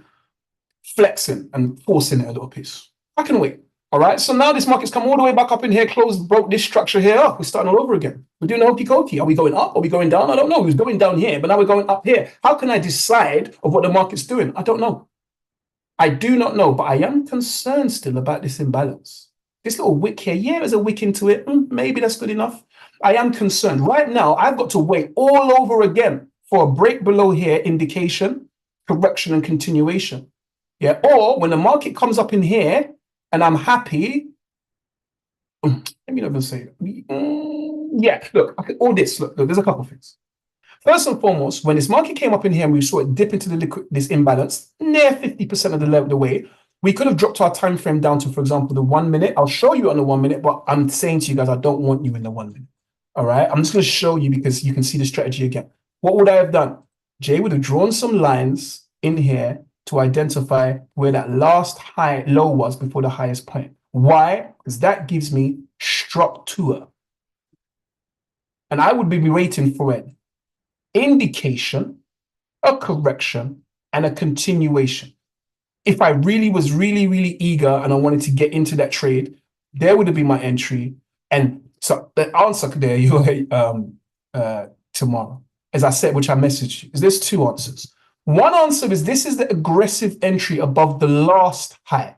flexing and forcing it a little piece. I can wait. All right. So now this market's come all the way back up in here, closed, broke this structure here. Oh, we're starting all over again. We're doing a hokey cokey. Are we going up? Are we going down? I don't know. We was going down here, but now we're going up here. How can I decide of what the market's doing? I don't know. I do not know, but I am concerned still about this imbalance. This little wick here, yeah, there's a wick into it. Maybe that's good enough. I am concerned. Right now, I've got to wait all over again for a break below here, indication, correction, and continuation. Yeah, or when the market comes up in here and I'm happy, let me not even say it. Yeah, look, all this, look, there's a couple of things. First and foremost, when this market came up in here and we saw it dip into this imbalance, near 50% of the way, we could have dropped our time frame down to, for example, the 1 minute. I'll show you on the 1 minute, but I'm saying to you guys, I don't want you in the 1 minute. All right, I'm just going to show you because you can see the strategy again. What would I have done? Jay would have drawn some lines in here to identify where that last low was before the highest point. Why? Because that gives me structure. And I would be waiting for an indication, a correction, and a continuation. If I really was really eager and I wanted to get into that trade, there would have been my entry. And so the answer there, tomorrow, as I said, which I messaged you, is there's two answers. One answer is this is the aggressive entry above the last high.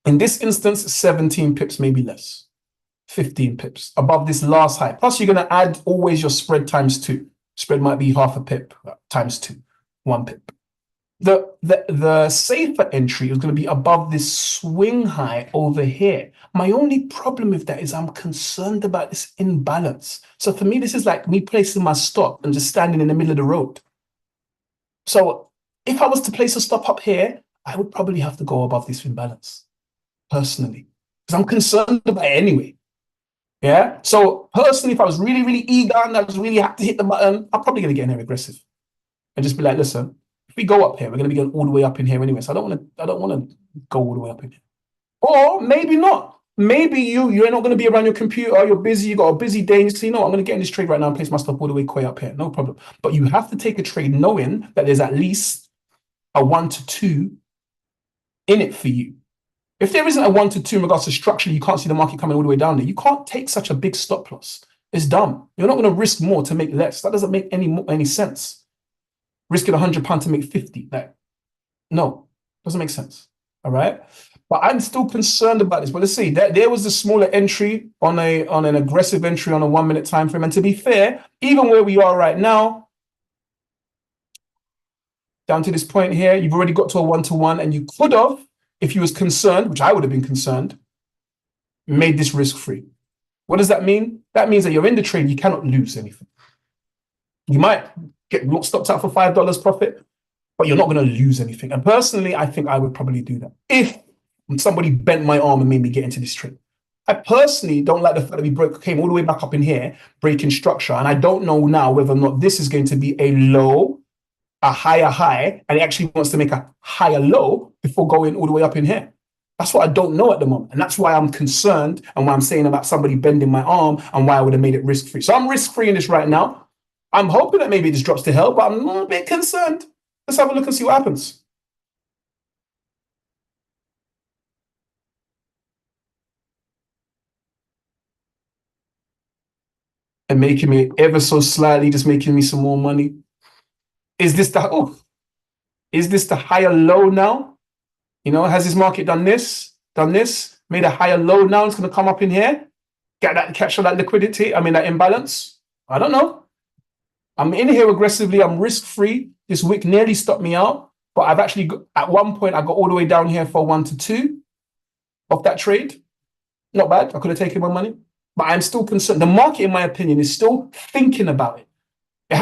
In this instance, 17 pips, maybe less, 15 pips above this last high. Plus, you're going to add always your spread times 2. Spread might be half a pip times 2, 1 pip. The safer entry is going to be above this swing high over here. My only problem with that is I'm concerned about this imbalance. So for me, this is like me placing my stop and just standing in the middle of the road. So if I was to place a stop up here, I would probably have to go above this imbalance, personally, because I'm concerned about it anyway. Yeah. So personally, if I was really eager and I was really happy to hit the button, I'm probably going to get in here aggressive and just be like, listen, if we go up here, we're going to be going all the way up in here anyway. So I don't want to go all the way up in here. Or maybe not. Maybe you're not going to be around your computer, you're busy, you got a busy day, and you say, no, I'm going to get in this trade right now and place my stuff all the way up here. No problem. But you have to take a trade knowing that there's at least a 1 to 2 in it for you. If there isn't a 1 to 2 in regards to structurally, you can't see the market coming all the way down there. You can't take such a big stop loss. It's dumb. You're not going to risk more to make less. That doesn't make any sense. Risking £100 to make 50. No, doesn't make sense. All right. But I'm still concerned about this. But let's see. There was the smaller entry on an aggressive entry on a 1 minute time frame. And to be fair, even where we are right now, down to this point here, you've already got to a 1-to-1, and you could have, if you was concerned, which I would have been concerned, made this risk-free. What does that mean? That means that you're in the trade, you cannot lose anything. You might get stopped out for $5 profit, but you're not going to lose anything. And personally, I think I would probably do that if somebody bent my arm and made me get into this trade. I personally don't like the fact that we came all the way back up in here, breaking structure. And I don't know now whether or not this is going to be a low, a higher high, and it actually wants to make a higher low before going all the way up in here. That's what I don't know at the moment. And that's why I'm concerned and why I'm saying about somebody bending my arm and why I would have made it risk-free. So I'm risk-free in this right now. I'm hoping that maybe this drops to hell, but I'm a bit concerned. Let's have a look and see what happens. And making me ever so slightly, just making me some more money. Is this the higher low now? You know, has this market done this, made a higher low now? It's going to come up in here, catch that liquidity. I mean, that imbalance. I don't know. I'm in here aggressively. I'm risk-free. This wick nearly stopped me out, but I've actually at one point I got all the way down here for 1 to 2 of that trade. Not bad. I could have taken my money, but I'm still concerned. The market, in my opinion, is still thinking about it. It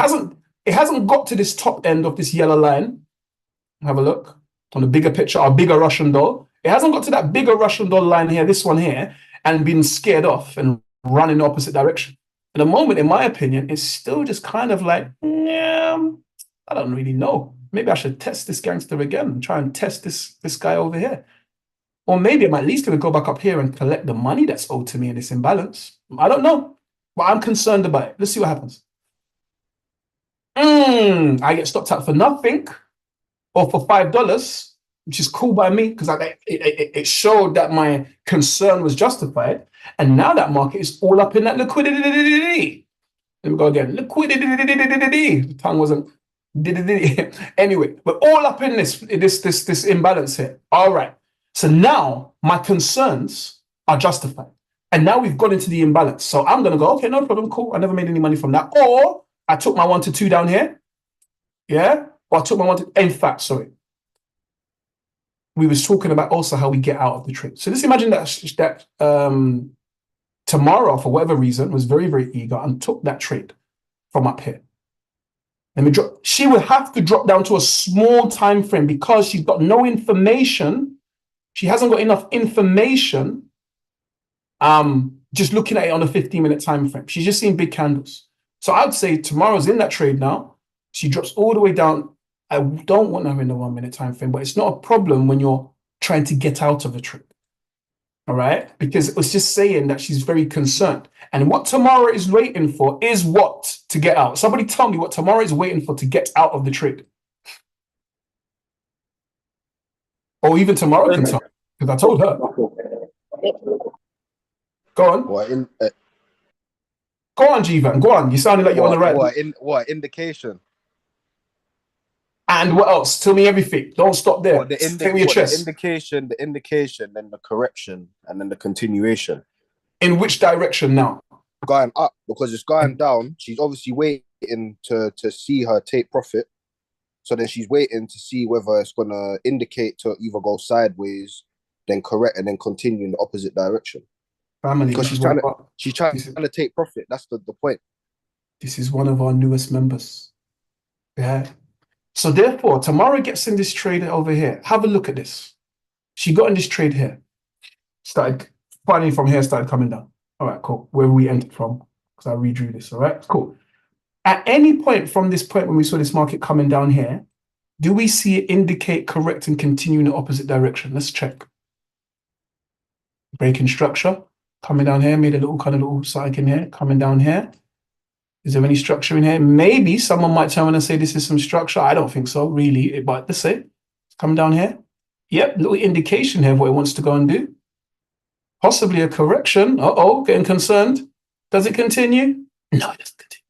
hasn't got to this top end of this yellow line. Have a look. on the bigger picture, our bigger Russian doll. It hasn't got to that bigger Russian doll line here, this one here, and been scared off and run in the opposite direction. At the moment, in my opinion, it's still just kind of like, yeah, I don't really know. Maybe I should test this gangster again and try and test this guy over here. Or maybe I'm at least going to go back up here and collect the money that's owed to me in this imbalance. I don't know, but I'm concerned about it. Let's see what happens. I get stopped out for nothing or for $5, which is cool by me because it showed that my concern was justified. And now that market is all up in that liquidity. Let me go again. Liquidity. The tongue wasn't. Anyway, we're all up in this imbalance here. All right. So now my concerns are justified. And now we've got into the imbalance. So I'm going to go, okay, no problem, cool. I never made any money from that. Or I took my 1 to 2 down here. Yeah? Or I took my 1 to, in fact, sorry. We was talking about also how we get out of the trade. So let's imagine that Tamara, for whatever reason, was very, very eager and took that trade from up here. Let me drop. She will have to drop down to a small time frame because she's got no information. She hasn't got enough information. Just looking at it on a 15-minute time frame. She's just seeing big candles. So I'd say tomorrow's in that trade now. She drops all the way down. I don't want her in the 1 minute time frame, but it's not a problem when you're trying to get out of a trade. All right? Because it's just saying that she's very concerned. And what Tamara is waiting for is what to get out. Somebody tell me what Tamara is waiting for to get out of the trade. Or even Tamara can tell me, because I told her. Go on. Go on, Jivan. Go on. You sounded like you're on the right. What indication? And what else? Tell me everything. Don't stop there. Take me your chest. The indication, then the correction, and then the continuation. In which direction now? Going up, because it's going down. She's obviously waiting to see her take profit. So then she's waiting to see whether it's going to indicate to either go sideways, then correct, and then continue in the opposite direction. Family. Because she's trying to take profit. That's the point. This is one of our newest members. Yeah. So therefore, Tamara gets in this trade over here. Have a look at this. She got in this trade here. Started finally from here, started coming down. All right, cool. Where we entered from, because I redrew this. All right, cool. At any point from this point when we saw this market coming down here, do we see it indicate correct and continue in the opposite direction? Let's check. Breaking structure. Coming down here, made a little kind of little cycle in here. Coming down here. Is there any structure in here? Maybe someone might turn around and say this is some structure. I don't think so, really. But let's say it's coming down here. Yep, little indication here of what it wants to go and do. Possibly a correction. Uh-oh, getting concerned. Does it continue? No, it doesn't continue.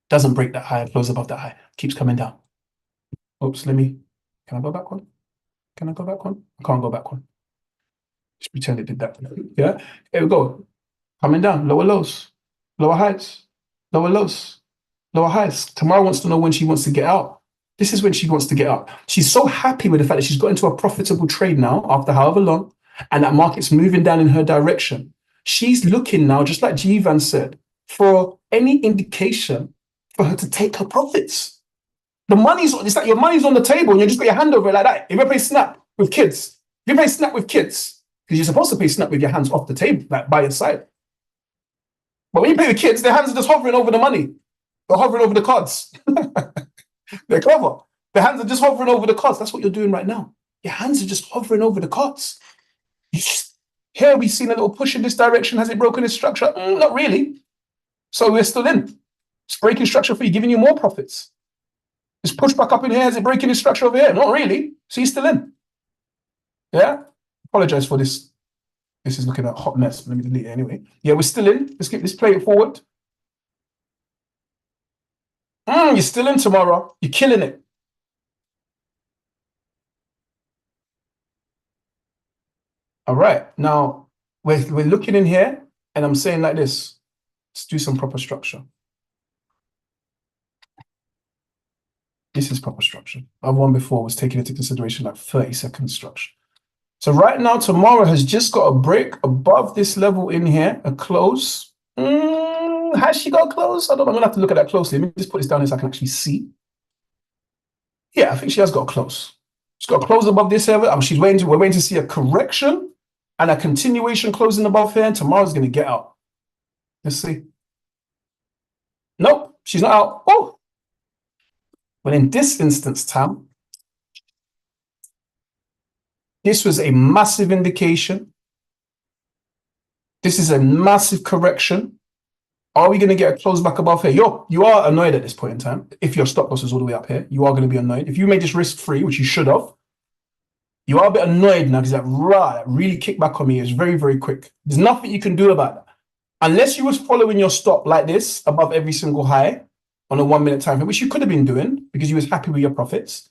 Doesn't break that high, close above that high. Keeps coming down. Oops, can I go back one? Can I go back one? I can't go back one. Just pretend it did that. Yeah, here we go. Coming down, lower lows, lower heights. Lower lows, lower highs. Tamara wants to know when she wants to get out. This is when she wants to get out. She's so happy with the fact that she's got into a profitable trade now after however long, and that market's moving down in her direction. She's looking now, just like Jivan said, for any indication for her to take her profits. It's like your money's on the table and you just got your hand over it like that. If you play Snap with kids, because you're supposed to play Snap with your hands off the table, like by your side. But when you play with kids, their hands are just hovering over the money. They're hovering over the cards. They're clever. Their hands are just hovering over the cards. That's what you're doing right now. Your hands are just hovering over the cards. Here we've seen a little push in this direction. Has it broken its structure? Not really. So we're still in. It's breaking structure for you, giving you more profits. It's pushed back up in here. Has it breaking its structure over here? Not really. So you're still in. Yeah? Apologize for this. This is looking at a hot mess. Let me delete it anyway. Yeah, we're still in. Let's play it forward. You're still in tomorrow. You're killing it. All right. Now, we're looking in here, and I'm saying like this. Let's do some proper structure. This is proper structure. Our one before was taking into consideration like 30-second structure. So right now, Tamara has just got a break above this level in here, a close. Has she got a close? I don't know. I'm going to have to look at that closely. Let me just put this down here so I can actually see. Yeah, I think she has got a close. She's got to close above this area. We're waiting to see a correction and a continuation closing above here. And tomorrow's going to get out. Let's see. Nope, she's not out. Oh, well, in this instance, Tam, this was a massive indication. This is a massive correction. Are we going to get a close back above here? You are annoyed at this point in time. If your stop loss is all the way up here, you are going to be annoyed. If you made this risk-free, which you should have, you are a bit annoyed now because that really kicked back on me. It's very, very quick. There's nothing you can do about that. Unless you was following your stop like this above every single high on a 1 minute time frame, which you could have been doing because you was happy with your profits.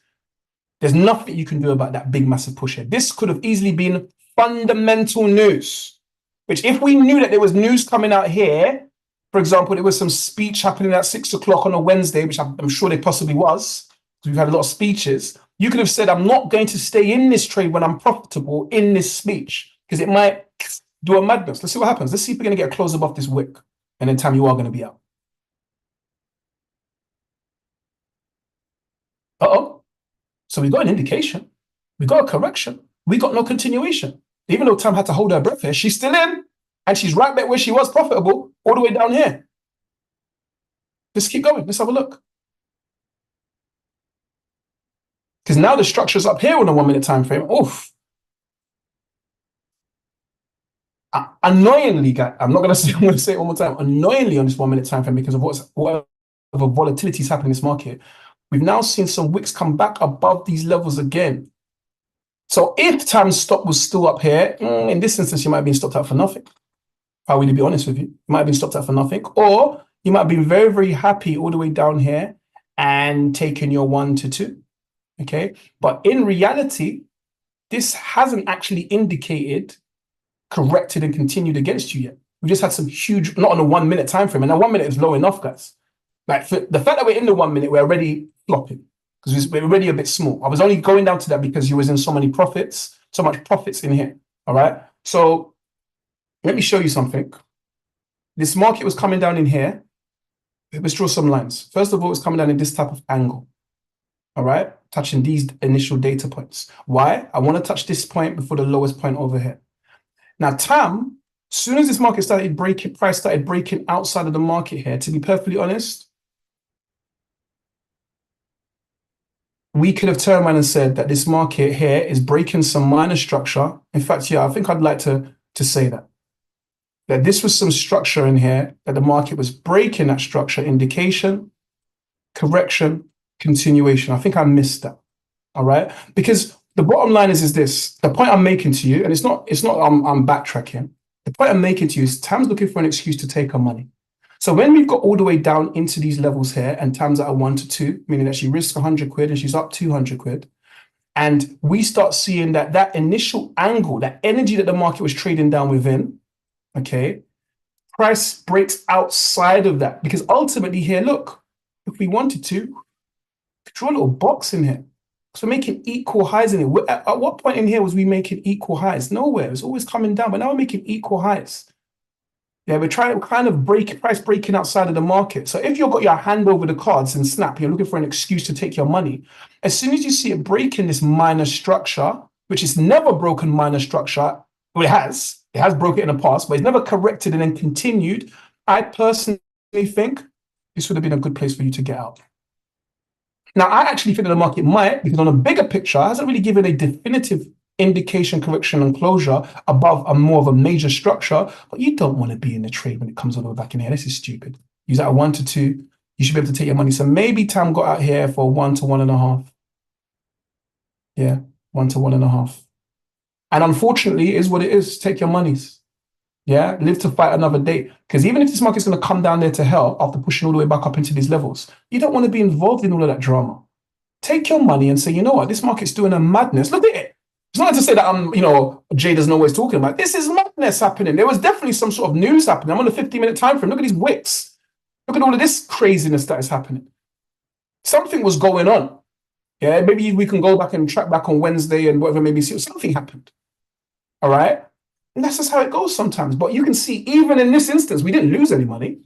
There's nothing you can do about that big, massive push here. This could have easily been fundamental news, which if we knew that there was news coming out here, for example, there was some speech happening at 6 o'clock on a Wednesday, which I'm sure there possibly was, because we've had a lot of speeches. You could have said, I'm not going to stay in this trade when I'm profitable in this speech, because it might do a madness. Let's see what happens. Let's see if we're going to get a close above this wick. And then Tam, you are going to be out. Uh-oh. So we got an indication. We got a correction. We got no continuation. Even though Tam had to hold her breath here, she's still in. And she's right back where she was profitable, all the way down here. Let's keep going. Let's have a look. Because now the structure's up here on a 1 minute time frame. Oof. Annoyingly, guys, I'm going to say it one more time. Annoyingly on this 1 minute time frame, because of whatever volatility is happening in this market, we've now seen some wicks come back above these levels again. So if Tam's stop was still up here, in this instance, you might have been stopped out for nothing. I'll really be honest with you. You might have been stopped out for nothing. Or you might have been very, very happy all the way down here and taken your 1 to 2. Okay. But in reality, this hasn't actually indicated corrected and continued against you yet. We just had some huge, not on a 1 minute time frame. And that 1 minute is low enough, guys. Like for the fact that we're in the 1 minute, we're already flopping because we're already a bit small. I was only going down to that because you was in so much profits in here. All right. So let me show you something. This market was coming down in here. Let's draw some lines. First of all, it's coming down in this type of angle. All right. Touching these initial data points. Why? I want to touch this point before the lowest point over here. Now, Tam, as soon as this market started breaking, price started breaking outside of the market here, to be perfectly honest, we could have turned around and said that this market here is breaking some minor structure. In fact, yeah, I think I'd like to say that this was some structure in here, that the market was breaking that structure, indication, correction, continuation. I think I missed that. All right. Because the bottom line is this, the point I'm making to you, and it's not I'm backtracking. The point I'm making to you is Tam's looking for an excuse to take her money. So when we've got all the way down into these levels here and Tam's at a 1 to 2, meaning that she risks 100 quid and she's up 200 quid. And we start seeing that initial angle, that energy that the market was trading down within, okay, price breaks outside of that. Because ultimately here, look, if we wanted to, draw a little box in here. So we're making equal highs in it. At what point in here was we making equal highs? Nowhere. It was always coming down, but now we're making equal highs. Yeah, we're trying to kind of price breaking outside of the market. So if you've got your hand over the cards and snap, you're looking for an excuse to take your money. As soon as you see it breaking this minor structure, which is never broken minor structure, well, it has broken it in the past, but it's never corrected and then continued. I personally think this would have been a good place for you to get out. Now, I actually think that the market might, because on a bigger picture, it hasn't really given a definitive indication, correction, and closure above a more of a major structure, but you don't want to be in the trade when it comes all the way back in here. This is stupid. Use that 1 to 2. You should be able to take your money. So maybe Tam got out here for 1 to 1.5. Yeah, 1 to 1.5. And unfortunately, it is what it is. Take your monies. Yeah, live to fight another day. Because even if this market's going to come down there to hell after pushing all the way back up into these levels, you don't want to be involved in all of that drama. Take your money and say, you know what, this market's doing a madness. Look at it. It's not to say that Jay doesn't know what he's talking about. This is madness happening. There was definitely some sort of news happening. I'm on a 15-minute time frame. Look at these wicks. Look at all of this craziness that is happening. Something was going on. Yeah, maybe we can go back and track back on Wednesday and whatever, maybe see something happened. All right. And that's just how it goes sometimes. But you can see, even in this instance, we didn't lose any money.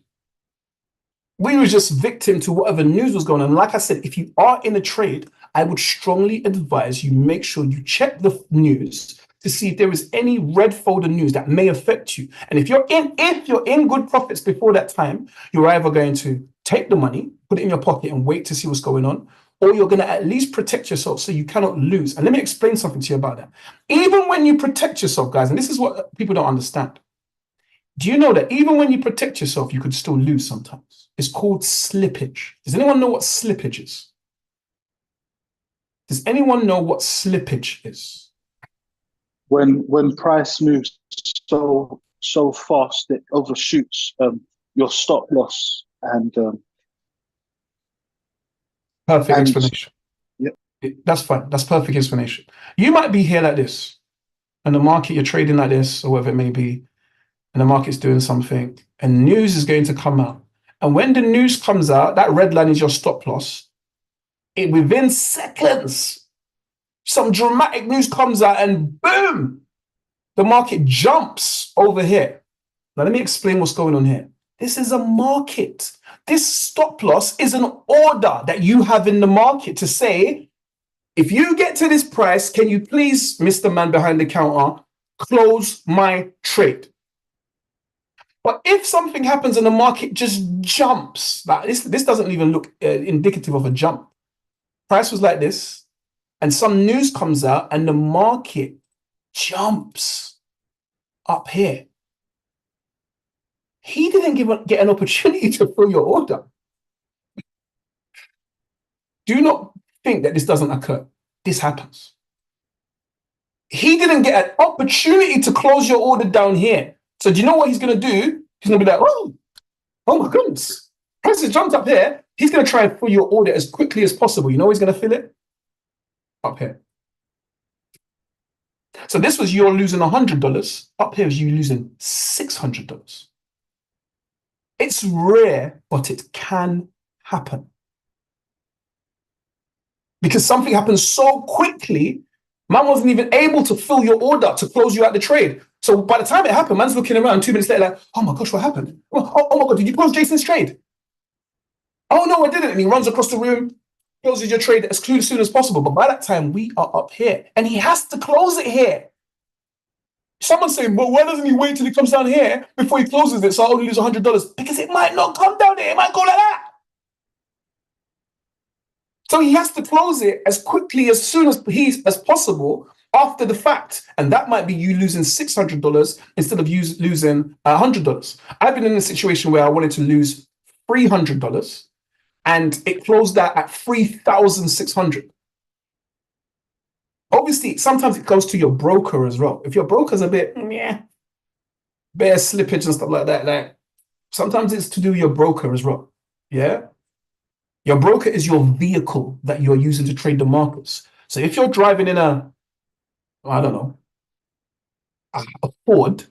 we were just victim to whatever news was going on. And like I said, if you are in a trade, I would strongly advise you make sure you check the news to see if there is any red folder news that may affect you. And if you're in good profits before that time, you're either going to take the money, put it in your pocket and wait to see what's going on, or you're going to at least protect yourself so you cannot lose. And let me explain something to you about that. Even when you protect yourself, guys, and this is what people don't understand. Do you know that even when you protect yourself, you could still lose sometimes? It's called slippage. Does anyone know what slippage is? Does anyone know what slippage is? When price moves so fast it overshoots your stop loss and perfect explanation. Yep. That's fine. That's perfect explanation. You might be here like this, and the market, you're trading like this, or whatever it may be, and the market's doing something, and news is going to come out. And when the news comes out, that red line is your stop loss. Within seconds, some dramatic news comes out and boom, the market jumps over here. Now, let me explain what's going on here. This is a market. This stop loss is an order that you have in the market to say, if you get to this price, can you please, Mr. Man behind the counter, close my trade? But if something happens and the market just jumps, like this doesn't even look indicative of a jump. Price was like this, and some news comes out and the market jumps up here. He didn't get an opportunity to fill your order. Do not think that this doesn't occur. This happens. He didn't get an opportunity to close your order down here. So do you know what he's going to do? He's going to be like, oh my goodness. Price has jumped up here. He's going to try and fill your order as quickly as possible. You know he's going to fill it? Up here. So this was you're losing $100. Up here is you losing $600. It's rare, but it can happen. Because something happens so quickly, man wasn't even able to fill your order to close you out the trade. So by the time it happened, man's looking around 2 minutes later like, oh my gosh, what happened? Oh my God, did you close Jason's trade? Oh no, I didn't. And he runs across the room, closes your trade as soon as possible. But by that time, we are up here and he has to close it here. Someone's saying, well, why doesn't he wait till he comes down here before he closes it so I only lose $100? Because it might not come down here. It might go like that. So he has to close it as quickly, as soon as possible after the fact. And that might be you losing $600 instead of you losing $100. I've been in a situation where I wanted to lose $300 and it closed out at $3,600. Obviously, sometimes it goes to your broker as well. If your broker's a bit, bare slippage and stuff like that, like sometimes it's to do with your broker as well. Yeah. Your broker is your vehicle that you're using to trade the markets. So if you're driving in a Ford,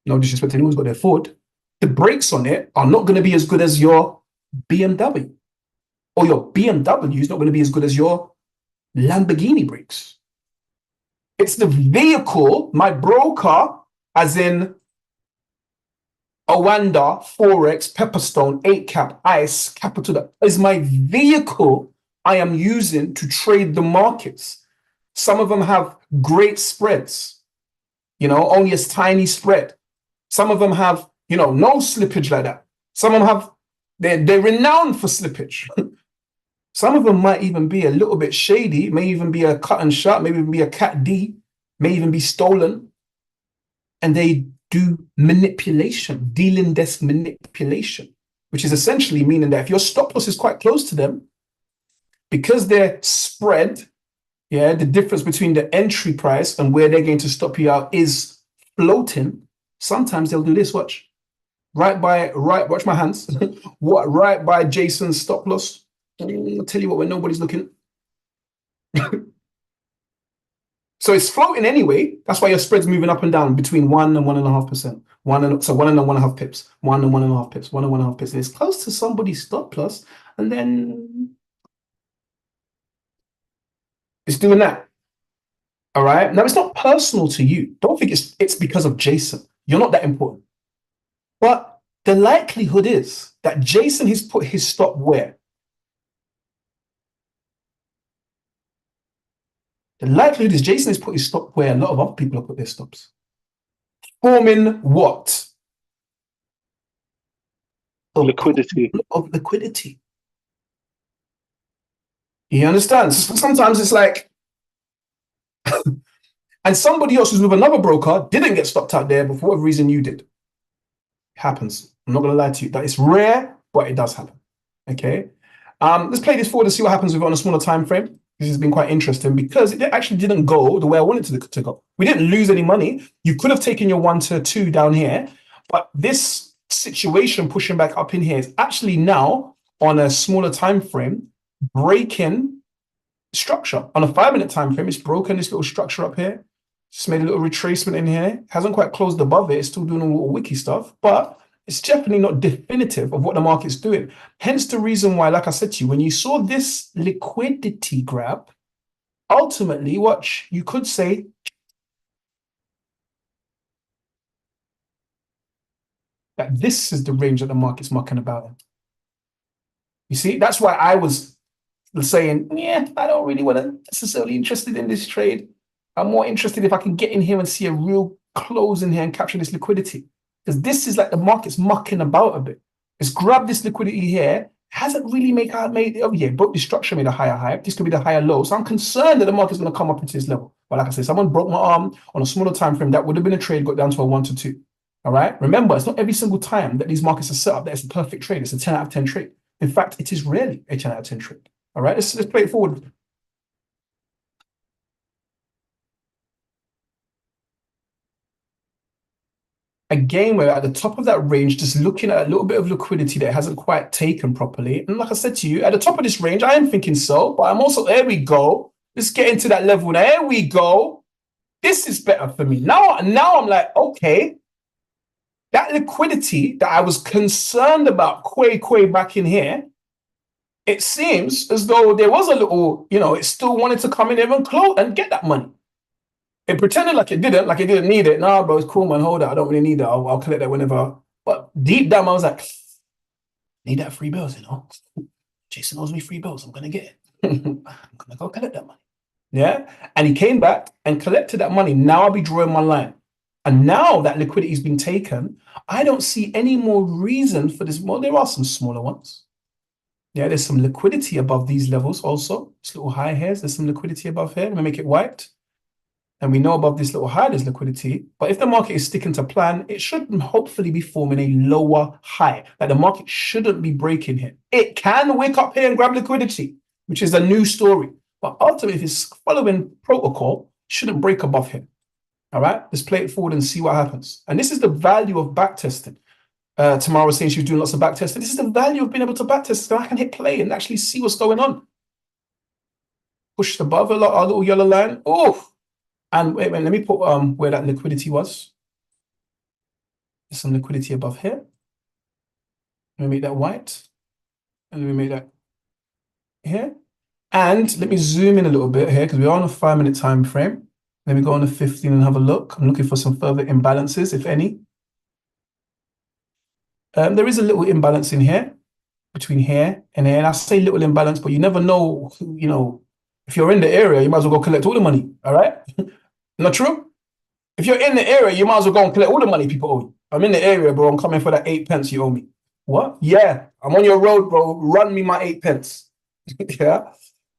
no disrespect to anyone's got their Ford, the brakes on it are not going to be as good as your BMW. Or your BMW is not going to be as good as your Lamborghini brakes. It's the vehicle, my broker, as in Owanda, Forex, Pepperstone, 8cap, ICE, Capital, that is my vehicle I am using to trade the markets. Some of them have great spreads, only a tiny spread. Some of them have, no slippage like that. Some of them have, they're renowned for slippage. Some of them might even be a little bit shady, may even be a cut and shut, maybe even be a cat D, may even be stolen. And they do manipulation, dealing desk manipulation, which is essentially meaning that if your stop loss is quite close to them, because they're spread, the difference between the entry price and where they're going to stop you out is floating, sometimes they'll do this, watch my hands, right by Jason's stop loss. I'll tell you what, when nobody's looking. So it's floating anyway. That's why your spread's moving up and down between 1 and 1.5%. 1 and 1.5 pips. 1 and 1.5 pips. 1 and 1.5 pips. And it's close to somebody's stop loss, and then it's doing that. All right. Now it's not personal to you. Don't think it's because of Jason. You're not that important. But the likelihood is that that Jason has put his stop where? The likelihood is Jason has put his stop where a lot of other people have put their stops. Forming what? Liquidity. Of liquidity. You understand? So sometimes it's like, and somebody else who's with another broker didn't get stopped out there, but for whatever reason you did. It happens. I'm not going to lie to you. That it's rare, but it does happen. Okay. Let's play this forward and see what happens with it on a smaller time frame. This has been quite interesting because it actually didn't go the way I wanted it to go. We didn't lose any money. You could have taken your 1 to 2 down here, but this situation pushing back up in here is actually now on a smaller time frame breaking structure. On a 5-minute time frame, it's broken this little structure up here. Just made a little retracement in here. Hasn't quite closed above it. It's still doing all little wiki stuff, but it's definitely not definitive of what the market's doing. Hence the reason why, like I said to you, when you saw this liquidity grab, ultimately, watch, you could say that this is the range that the market's mucking about in. You see, that's why I was saying, yeah, I don't really want to necessarily interested in this trade. I'm more interested if I can get in here and see a real close in here and capture this liquidity. Because this is like the market's mucking about a bit. It's grabbed this liquidity here, hasn't really made broke the structure, made a higher high. This could be the higher low. So I'm concerned that the market's going to come up into this level. But like I said, someone broke my arm on a smaller time frame. That would have been a trade, got down to a 1 to 2. All right. Remember, it's not every single time that these markets are set up that it's a perfect trade. It's a 10 out of 10 trade. In fact, it is rarely a 10 out of 10 trade. All right. Let's play it forward. Again, we're at the top of that range, just looking at a little bit of liquidity that hasn't quite taken properly. And like I said to you, at the top of this range, I am thinking so, but I'm also, there we go. Let's get into that level. There we go. This is better for me. Now I'm like, okay, that liquidity that I was concerned about quay back in here, it seems as though there was a little, it still wanted to come in there and close and get that money. It pretended like it didn't need it. Nah, bro, it's cool, man. Hold it. I don't really need that. I'll collect that whenever. But deep down, I was like, need that free bills, Jason owes me free bills. I'm going to get it. I'm going to go collect that money. Yeah. And he came back and collected that money. Now I'll be drawing my line. And now that liquidity has been taken, I don't see any more reason for this. Well, there are some smaller ones. Yeah, there's some liquidity above these levels also. This little high here, there's some liquidity above here. Let me make it white. And we know above this little high, there's liquidity. But if the market is sticking to plan, it should hopefully be forming a lower high. Like the market shouldn't be breaking here. It can wake up here and grab liquidity, which is a new story. But ultimately, if it's following protocol, it shouldn't break above here. All right, let's play it forward and see what happens. And this is the value of backtesting. Tamara was saying she was doing lots of backtesting. This is the value of being able to backtest. So I can hit play and actually see what's going on. Pushed above our little yellow line. Oh. And wait, let me put where that liquidity was. There's some liquidity above here. Let me make that white. And let me make that here. And let me zoom in a little bit here because we are on a 5-minute time frame. Let me go on the 15 and have a look. I'm looking for some further imbalances, if any. There is a little imbalance in here, between here and here. And I say little imbalance, but you never know, if you're in the area, you might as well go collect all the money, all right? Not true? If you're in the area, you might as well go and collect all the money people owe you. I'm in the area, bro. I'm coming for that 8 pence you owe me. What? Yeah, I'm on your road, bro. Run me my 8 pence. Yeah?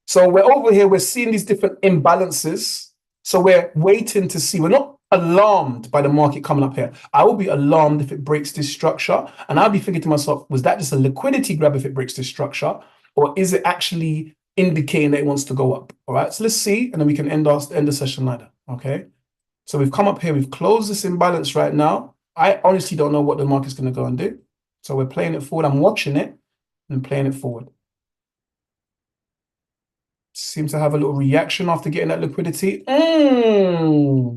So we're over here. We're seeing these different imbalances. So we're waiting to see. We're not alarmed by the market coming up here. I will be alarmed if it breaks this structure. And I'll be thinking to myself, was that just a liquidity grab if it breaks this structure? Or is it actually indicating that it wants to go up? All right, so let's see. And then we can end the session like that. Okay. So we've come up here. We've closed this imbalance right now. I honestly don't know what the market's going to go and do. So we're playing it forward. I'm watching it and playing it forward. Seems to have a little reaction after getting that liquidity.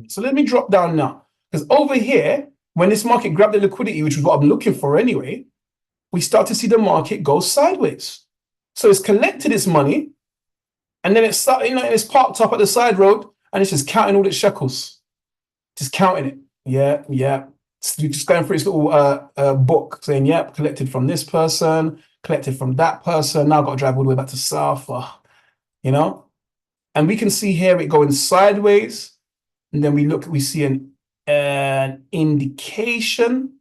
So let me drop down now. Because over here, when this market grabbed the liquidity, which is what I'm looking for anyway, we start to see the market go sideways. So it's collected its money, and then it's it's parked up at the side road, and it's just counting all its shekels. Just counting it. Yeah. So you're just going through its little book saying, yep, collected from this person, collected from that person. Now I've got to drive all the way back to south, you know? And we can see here it going sideways. And then we see an indication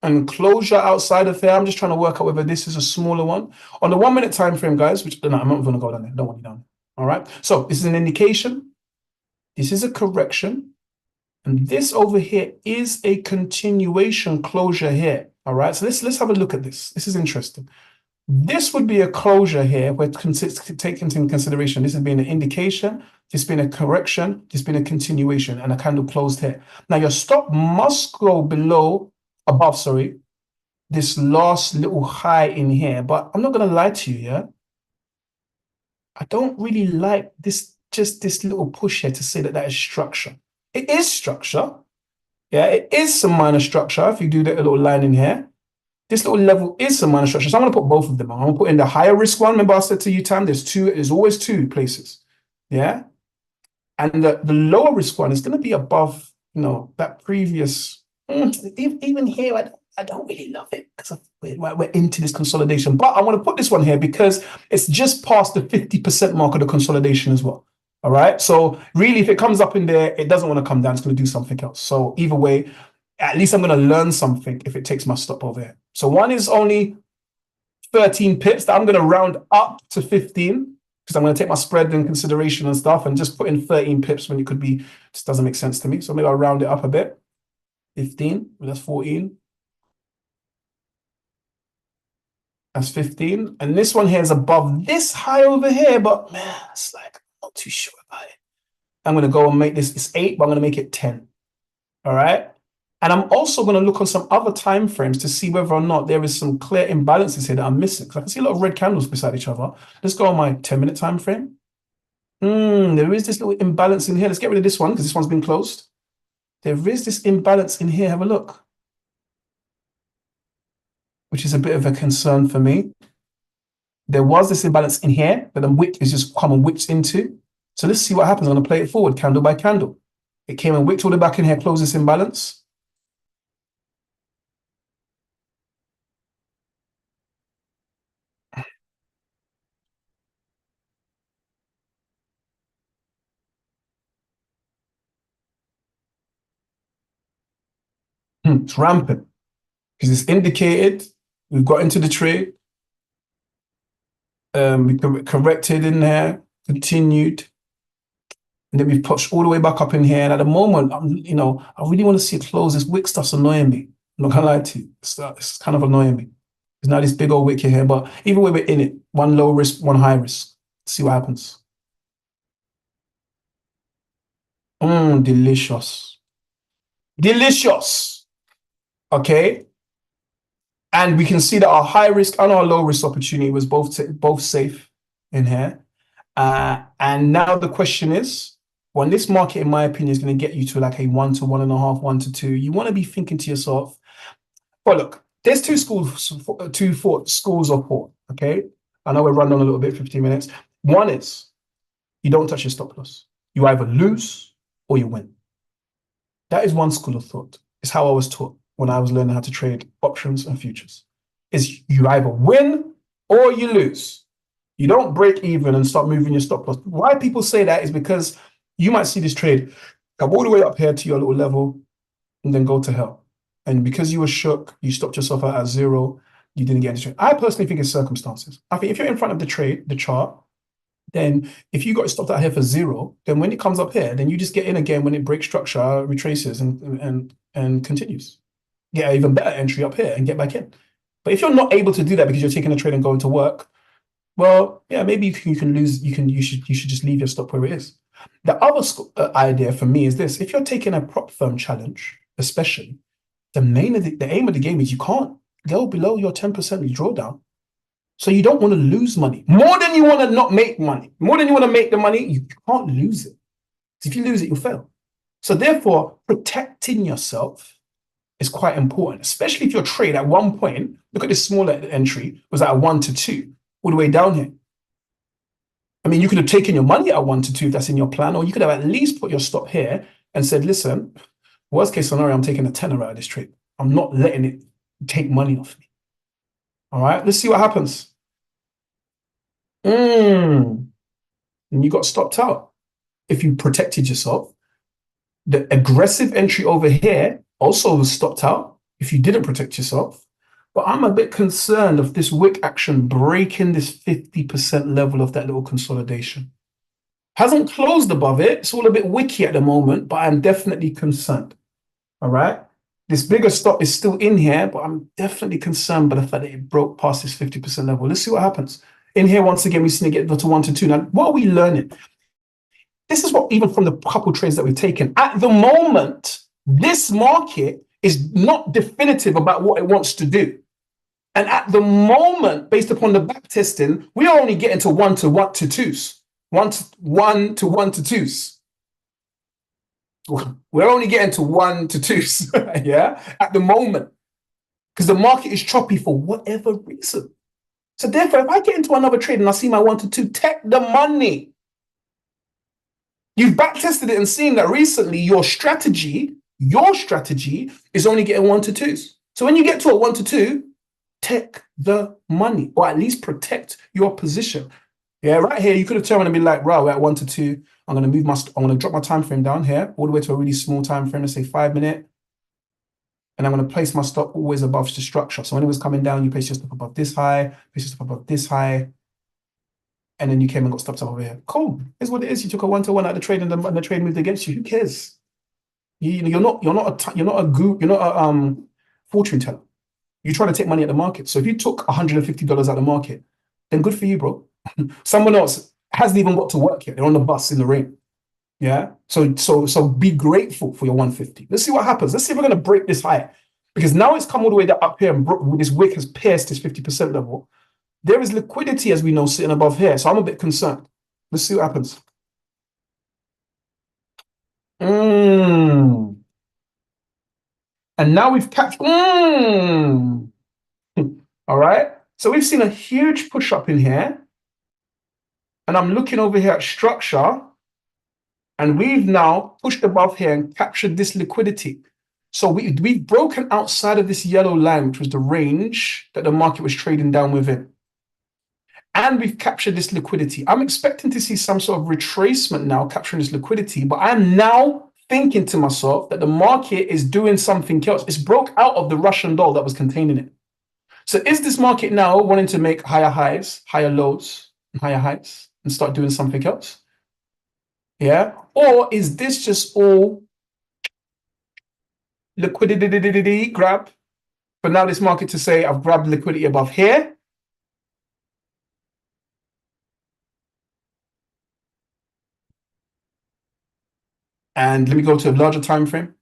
and closure outside of there. I'm just trying to work out whether this is a smaller one. On the 1 minute time frame, guys, which no, I'm not going to go down there. Don't want you down there. All right. So this is an indication. This is a correction. And this over here is a continuation closure here. All right. So let's have a look at this. This is interesting. This would be a closure here where take into consideration this has been an indication, this has been a correction, this has been a continuation, and a candle closed here. Now your stop must go above, this last little high in here. But I'm not going to lie to you, yeah? I don't really like this, just this little push here to say that that is structure. It is structure. Yeah, it is some minor structure if you do that little line in here. This little level is some minor structure. So I'm going to put both of them on. I'm going to put in the higher risk one. Remember I said to you, Tam, there's always two places. Yeah. And the lower risk one is going to be above, that previous. Even here, I don't really love it because we're into this consolidation. But I want to put this one here because it's just past the 50% mark of the consolidation as well. All right. So really, if it comes up in there, it doesn't want to come down. It's going to do something else. So either way, at least I'm going to learn something if it takes my stop over here. So one is only 13 pips that I'm going to round up to 15 because I'm going to take my spread in consideration and stuff and just put in 13 pips when it could be, just doesn't make sense to me. So maybe I'll round it up a bit. 15, well, that's 14. That's 15. And this one here is above this high over here, but man, it's like, I'm not too sure about it. I'm going to go and make this, it's 8, but I'm going to make it 10. All right. And I'm also going to look on some other time frames to see whether or not there is some clear imbalances here that I'm missing. Because I can see a lot of red candles beside each other. Let's go on my 10-minute time frame. There is this little imbalance in here. Let's get rid of this one because this one's been closed. There is this imbalance in here. Have a look. Which is a bit of a concern for me. There was this imbalance in here that the wick is just come and wicked into. So let's see what happens. I'm going to play it forward, candle by candle. It came and wicked all the back in here, close this imbalance. It's rampant because it's indicated we've got into the trade. We corrected in there, continued, and then we've pushed all the way back up in here. And at the moment, I really want to see it close. This wick stuff's annoying me. I'm not gonna lie to you. It's kind of annoying me. There's now this big old wick here, but either way, we're in it. One low risk, one high risk. Let's see what happens. Delicious. Delicious. Okay. And we can see that our high risk and our low risk opportunity was both safe in here. And now the question is, when this market, in my opinion, is going to get you to like a 1 to 1.5, 1 to 2, you want to be thinking to yourself, well, look, there's two schools of thought. Okay. I know we're running on a little bit, 15 minutes. One is you don't touch your stop loss. You either lose or you win. That is one school of thought. It's how I was taught when I was learning how to trade options and futures. Is you either win or you lose. You don't break even and start moving your stop loss. Why people say that is because you might see this trade come all the way up here to your little level and then go to hell. And because you were shook, you stopped yourself out at 0, you didn't get into trade. I personally think it's circumstances. I think if you're in front of the trade, the chart, then if you got stopped out here for 0, then when it comes up here, then you just get in again when it breaks structure, retraces and continues. Get an even better entry up here and get back in. But if you're not able to do that because you're taking a trade and going to work, well, yeah, maybe you can lose. You should just leave your stop where it is. The other idea for me is this: if you're taking a prop firm challenge, especially, the aim of the game is you can't go below your 10% drawdown. So you don't want to lose money more than you want to not make money. More than you want to make the money, you can't lose it. If you lose it, you'll fail. So therefore, protecting yourself is quite important, especially if your trade at one point, look at this smaller entry, was at 1 to 2, all the way down here. I mean, you could have taken your money at 1 to 2 if that's in your plan, or you could have at least put your stop here and said, listen, Worst case scenario, I'm taking a tenner out of this trade. I'm not letting it take money off me. All right, let's see what happens. And you got stopped out. If you protected yourself, the aggressive entry over here also was stopped out if you didn't protect yourself. But I'm a bit concerned of this wick action breaking this 50% level of that little consolidation. Hasn't closed above it. It's all a bit wicky at the moment, but I'm definitely concerned. All right. This bigger stop is still in here, but I'm definitely concerned by the fact that it broke past this 50% level. Let's see what happens. In here, once again, we've seen it get to 1 to 2. Now, what are we learning? This is what, even from the couple trades that we've taken, at the moment, this market is not definitive about what it wants to do. And at the moment, based upon the back testing, we are only getting to 1 to 1 to 2s. 1 to 1 to 2s. We're only getting to 1 to 2s, yeah, at the moment, because the market is choppy for whatever reason. So therefore, if I get into another trade and I see my 1 to 2, take the money. You've backtested it and seen that recently your strategy is only getting 1 to 2s. So when you get to a 1 to 2, take the money, or at least protect your position. Yeah, right here, you could have turned around and been like, right, we're at 1 to 2. I'm going to drop my time frame down here, all the way to a really small time frame, let's say 5 minute. And I'm going to place my stop always above the structure. So when it was coming down, you place your stop above this high, place your stop above this high. And then you came and got stopped over here. Cool. Here's what it is. You took a 1 to 1 out of the trade and the trade moved against you. Who cares? You're not a fortune teller. You're trying to take money at the market. So if you took $150 out of the market, then good for you, bro. Someone else hasn't even got to work yet. They're on the bus in the rain. Yeah. So be grateful for your 150. Let's see what happens. Let's see if we're going to break this high, because now it's come all the way up here and this wick has pierced this 50% level. There is liquidity, as we know, sitting above here. So I'm a bit concerned. Let's see what happens. And now we've captured. All right. So we've seen a huge push up in here. And I'm looking over here at structure. And we've now pushed above here and captured this liquidity. So we've broken outside of this yellow line, which was the range that the market was trading down within. And we've captured this liquidity. I'm expecting to see some sort of retracement now, capturing this liquidity. But I'm now thinking to myself that the market is doing something else. It's broke out of the Russian doll that was containing it. So is this market now wanting to make higher highs, higher lows, and higher heights and start doing something else? Yeah. Or is this just all liquidity grab? But now this market to say, I've grabbed liquidity above here. And let me go to a larger time frame.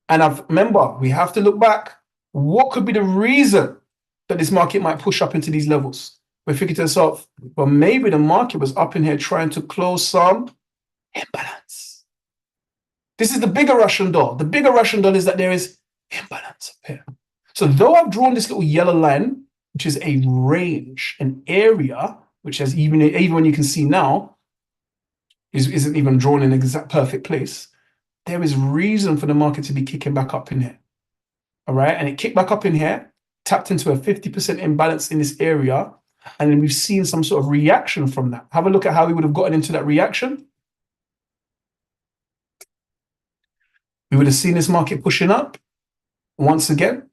And remember, we have to look back. What could be the reason that this market might push up into these levels? We figured to ourselves, well, maybe the market was up in here trying to close some imbalance. This is the bigger Russian doll. The bigger Russian doll is that there is imbalance up here. So though I've drawn this little yellow line, which is a range, an area, which has even when you can see now, isn't even drawn in an exact perfect place, there is reason for the market to be kicking back up in here. All right. And it kicked back up in here, tapped into a 50% imbalance in this area. And then we've seen some sort of reaction from that. Have a look at how we would have gotten into that reaction. We would have seen this market pushing up. Once again,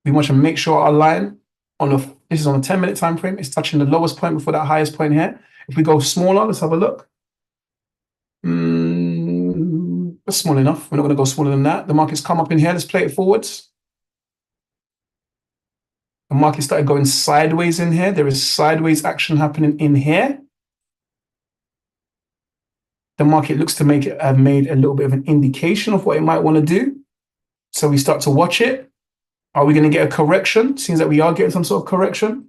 we want to make sure our line this is on a 10-minute time frame, is touching the lowest point before that highest point here. If we go smaller, let's have a look. That's small enough. We're not going to go smaller than that. The market's come up in here. Let's play it forwards. The market started going sideways in here. There is sideways action happening in here. The market looks to have made a little bit of an indication of what it might want to do. So we start to watch it. Are we going to get a correction? Seems like we are getting some sort of correction.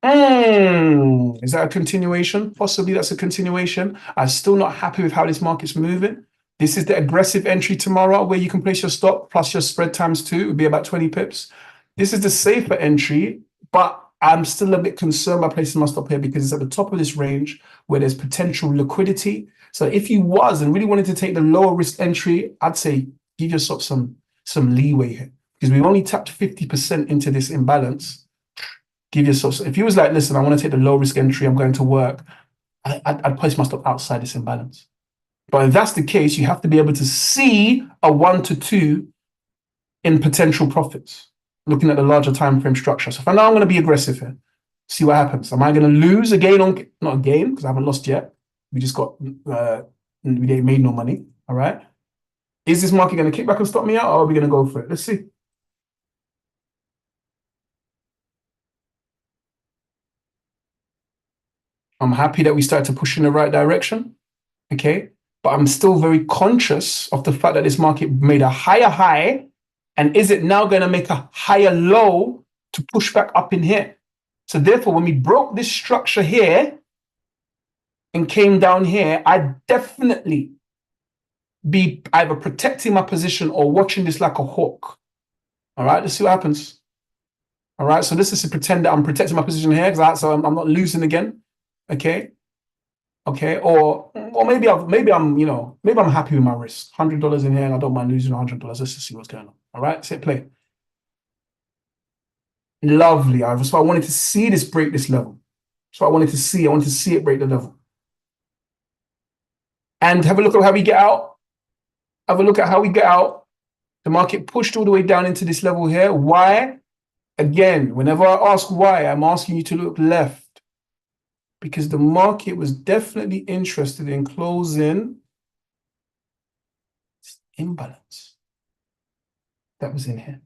Is that a continuation? Possibly that's a continuation. I'm still not happy with how this market's moving. This is the aggressive entry tomorrow where you can place your stop plus your spread times 2. It would be about 20 pips. This is the safer entry, but I'm still a bit concerned by placing my stop here because it's at the top of this range where there's potential liquidity. So if you was and really wanted to take the lower risk entry, I'd say give yourself some leeway here because we've only tapped 50% into this imbalance. Give yourself, if you was like, listen, I want to take the low risk entry, I'm going to work, I'd place my stop outside this imbalance. But if that's the case, you have to be able to see a 1 to 2 in potential profits, looking at the larger time frame structure. So for now, I'm going to be aggressive here. See what happens. Am I going to lose a gain on, not a gain, because I haven't lost yet. We just got, we made no money. All right. Is this market going to kick back and stop me out, or are we going to go for it? Let's see. I'm happy that we started to push in the right direction. Okay. But I'm still very conscious of the fact that this market made a higher high. And is it now going to make a higher low to push back up in here? So therefore, when we broke this structure here and came down here, I'd definitely be either protecting my position or watching this like a hawk. All right, let's see what happens. All right, so this is to pretend that I'm protecting my position here, so I'm not losing again. Okay. Okay, or maybe I'm happy with my risk. $100 in here, and I don't mind losing $100. Let's just see what's going on. All right, let's hit play. Lovely. So I wanted to see this break this level. So I wanted to see it break the level. And have a look at how we get out. Have a look at how we get out. The market pushed all the way down into this level here. Why? Again, whenever I ask why, I'm asking you to look left. Because the market was definitely interested in closing this imbalance that was in here.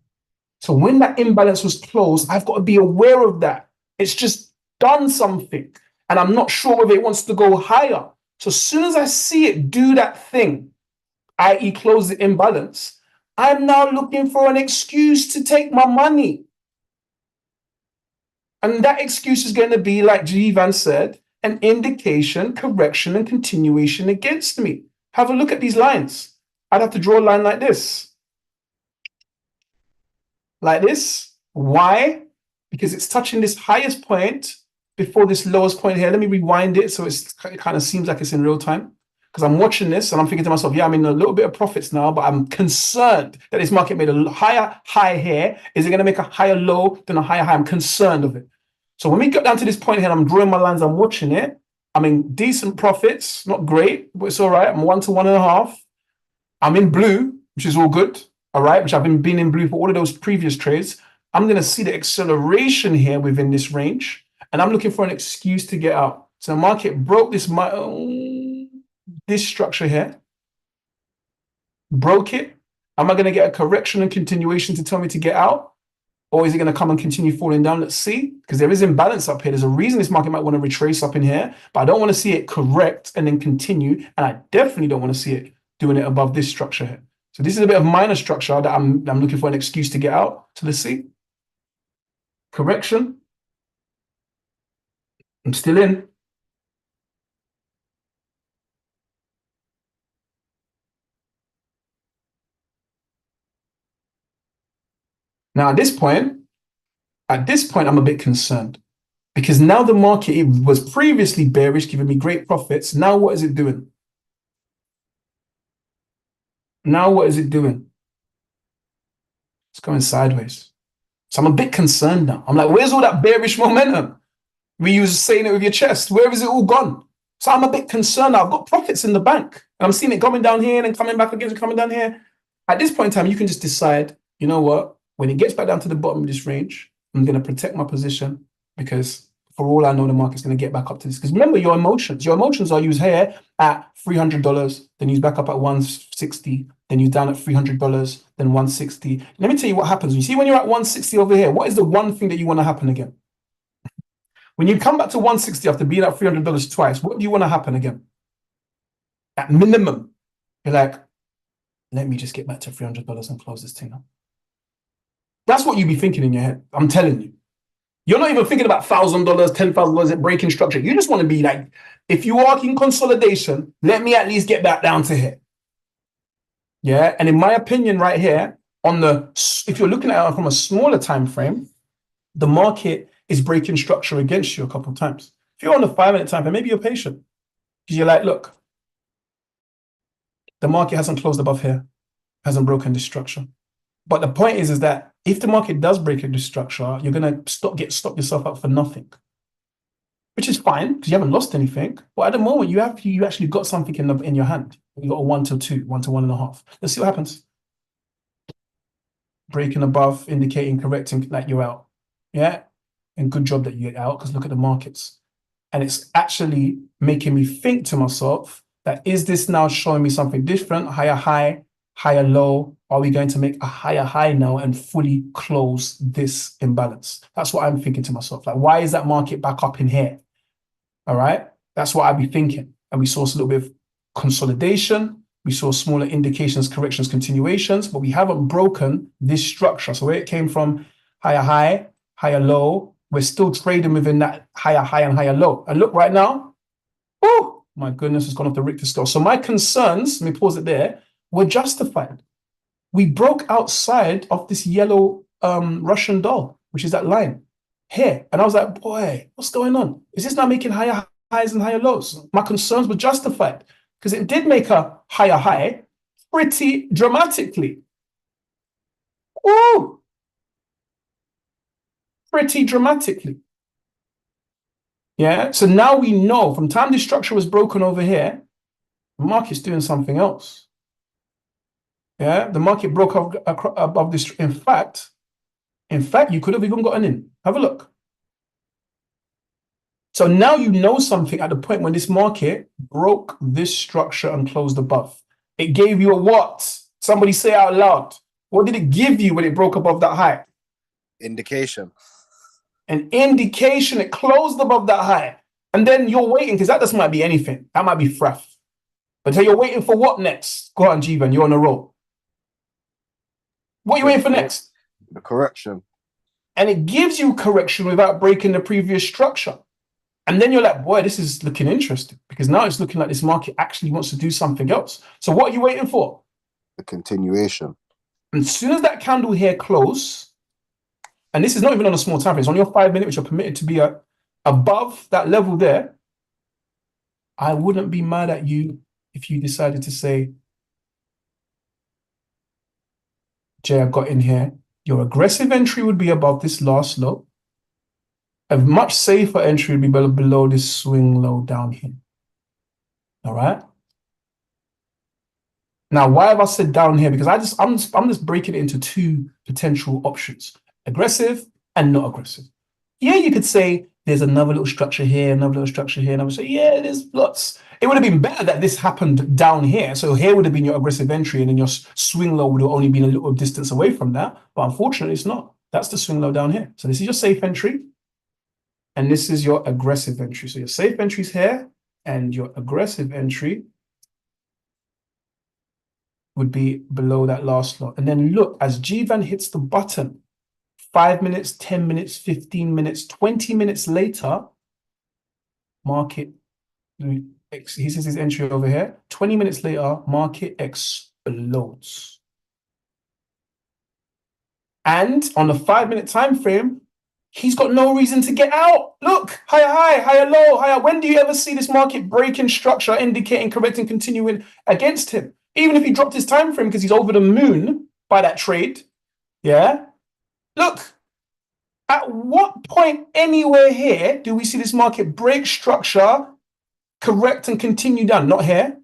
So when that imbalance was closed, I've got to be aware of that. It's just done something, and I'm not sure whether it wants to go higher. So as soon as I see it do that thing, i.e. close the imbalance, I'm now looking for an excuse to take my money. And that excuse is going to be, like G. Van said, an indication, correction, and continuation against me. Have a look at these lines. I'd have to draw a line like this. Like this. Why? Because it's touching this highest point before this lowest point here. Let me rewind it so it kind of seems like it's in real time. Because I'm watching this and I'm thinking to myself, yeah, I'm in a little bit of profits now, but I'm concerned that this market made a higher high here. Is it going to make a higher low than a higher high? I'm concerned of it. So when we get down to this point here, I'm drawing my lines, I'm watching it. I'm in decent profits, not great, but it's all right. I'm 1 to 1.5. I'm in blue, which is all good, all right, which I've been in blue for all of those previous trades. I'm going to see the acceleration here within this range, and I'm looking for an excuse to get out. So the market broke this structure here, broke it. Am I going to get a correction and continuation to tell me to get out? Or is it going to come and continue falling down? Let's see, because there is imbalance up here. There's a reason this market might want to retrace up in here, but I don't want to see it correct and then continue. And I definitely don't want to see it doing it above this structure here. So this is a bit of minor structure that I'm looking for an excuse to get out. So let's see. Correction. I'm still in. Now, at this point, I'm a bit concerned because now the market, it was previously bearish, giving me great profits. Now, what is it doing? Now, what is it doing? It's going sideways. So I'm a bit concerned now. I'm like, where's all that bearish momentum? We was saying it with your chest. Where is it all gone? So I'm a bit concerned now. I've got profits in the bank and I'm seeing it coming down here and then coming back again and coming down here. At this point in time, you can just decide, you know what? When it gets back down to the bottom of this range, I'm going to protect my position because for all I know, the market's going to get back up to this. Because remember, your emotions are used here at $300, then use back up at 160, then use down at $300, then 160. Let me tell you what happens. You see when you're at 160 over here, what is the one thing that you want to happen again? When you come back to 160 after being at $300 twice, what do you want to happen again? At minimum, you're like, let me just get back to $300 and close this thing up. That's what you be thinking in your head. I'm telling you. You're not even thinking about $1,000, $10,000 at breaking structure. You just want to be like, if you are in consolidation, let me at least get back down to here. Yeah. And in my opinion, right here, if you're looking at it from a smaller time frame, the market is breaking structure against you a couple of times. If you're on the 5-minute time frame, maybe you're patient. Because you're like, look, the market hasn't closed above here, hasn't broken this structure. But the point is that if the market does break this structure, you're gonna stop yourself up for nothing. Which is fine, because you haven't lost anything. But at the moment, you actually got something in your hand. You got a 1 to 2, 1 to 1.5. Let's see what happens. Breaking above, indicating, correcting that you're out. Yeah, and good job that you get out, because look at the markets. And it's actually making me think to myself that, is this now showing me something different? Higher high, higher low? Are we going to make a higher high now and fully close this imbalance? That's what I'm thinking to myself. Like, why is that market back up in here? All right, that's what I'd be thinking. And we saw a little bit of consolidation. We saw smaller indications, corrections, continuations, but we haven't broken this structure. So where it came from, higher high, higher low, we're still trading within that higher high and higher low. And look right now, oh my goodness, it's gone off the Richter scale. So my concerns, let me pause it there, were justified. We broke outside of this yellow Russian doll, which is that line here. And I was like, boy, what's going on? Is this now making higher highs and higher lows? My concerns were justified because it did make a higher high pretty dramatically. Ooh! Pretty dramatically. Yeah, so now we know from time this structure was broken over here, the market's doing something else. Yeah, the market broke above this. In fact, you could have even gotten in. Have a look. So now you know something at the point when this market broke this structure and closed above. It gave you a what? Somebody say out loud. What did it give you when it broke above that high? Indication. An indication it closed above that high. And then you're waiting, because that just might be anything. That might be fraff. But you're waiting for what next? Go on, Jivan, you're on a roll. What are you waiting for next? The correction. And it gives you correction without breaking the previous structure. And then you're like, boy, this is looking interesting, because now it's looking like this market actually wants to do something else. So what are you waiting for? The continuation. And as soon as that candle here close, and this is not even on a small time frame, it's on your 5 minute, which are permitted to be above that level there, I wouldn't be mad at you if you decided to say, Jay, I got in here. Your aggressive entry would be above this last low. A much safer entry would be below this swing low down here. All right. Now, why have I said down here? Because I'm just breaking it into two potential options: aggressive and not aggressive. Yeah, you could say there's another little structure here, another little structure here, and I would say, yeah, there's lots. It would have been better that this happened down here. So here would have been your aggressive entry, and then your swing low would have only been a little distance away from that. But unfortunately, it's not. That's the swing low down here. So this is your safe entry, and this is your aggressive entry. So your safe entry is here, and your aggressive entry would be below that last low. And then look, as Jivan hits the button, 5 minutes, 10 minutes, 15 minutes, 20 minutes later, market, he sees his entry over here. 20 minutes later, market explodes. And on the 5 minute time frame, he's got no reason to get out. Look, higher high, higher low, higher. When do you ever see this market breaking structure, indicating, correcting, continuing against him? Even if he dropped his time frame because he's over the moon by that trade, yeah? Look, at what point anywhere here do we see this market break structure, correct and continue down? Not here.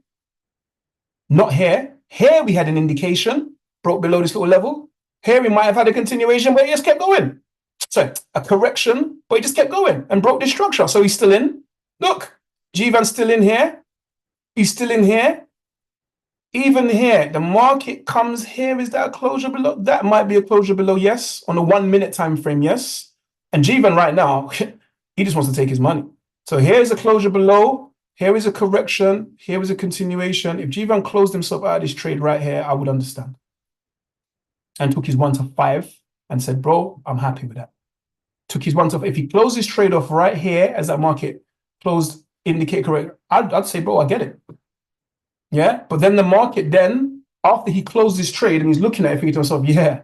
Not here. Here we had an indication, broke below this little level. Here we might have had a continuation, but it just kept going. So a correction, but it just kept going and broke this structure. So he's still in. Look, Jivan's still in here. He's still in here. Even here, the market comes here. Is that a closure below? That might be a closure below, yes. On a 1 minute time frame, yes. And Jivan right now, he just wants to take his money. So here's a closure below. Here is a correction. Here is a continuation. If Jivan closed himself out of this trade right here, I would understand. And took his 1 to 5 and said, bro, I'm happy with that. Took his 1 to 5. If he closed his trade off right here as that market closed, indicate correct, I'd say, bro, I get it. Yeah, but then the market then, after he closed his trade and he's looking at it, thinking to himself, yeah,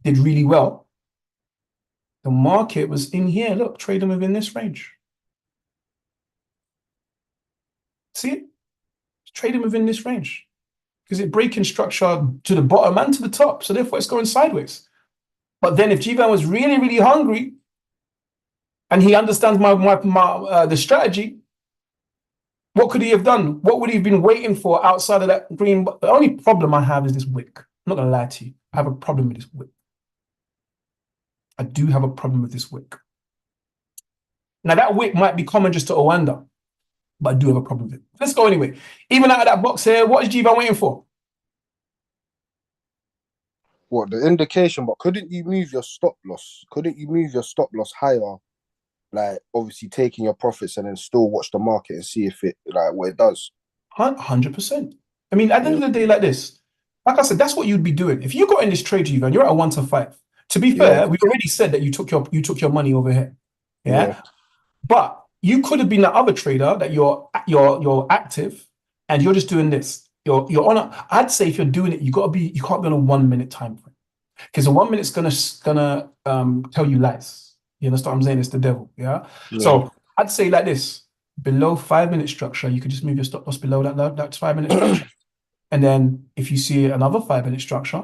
did really well. The market was in here. Look, trading within this range. See it? It's trading within this range because it's breaking structure to the bottom and to the top. So therefore, it's going sideways. But then if GVAN was really, really hungry and he understands the strategy, what could he have done? What would he have been waiting for outside of that green? The only problem I have is this wick. I'm not going to lie to you. I have a problem with this wick. I do have a problem with this wick. Now, that wick might be common just to Oanda, but I do have a problem with it. Let's go anyway. Even out of that box here, what is GVAN waiting for? What, the indication? But couldn't you move your stop loss? Couldn't you move your stop loss higher? Like, obviously taking your profits and then still watch the market and see if it, like, what it does. 100%. I mean, at the end of the day, like this, like I said, that's what you'd be doing. If you got in this trade, GVAN, you're at a 1 to 5. To be fair, we already said that you took your money over here. Yeah. But you could have been that other trader that you're active and you're just doing this. You're on a, I'd say if you're doing it, you can't be on a 1 minute time frame. Because a 1 minute's gonna tell you lies. You understand what I'm saying? It's the devil. Yeah. So I'd say like this: below 5 minute structure, you could just move your stop loss below that 5 minute structure. And then if you see another 5 minute structure,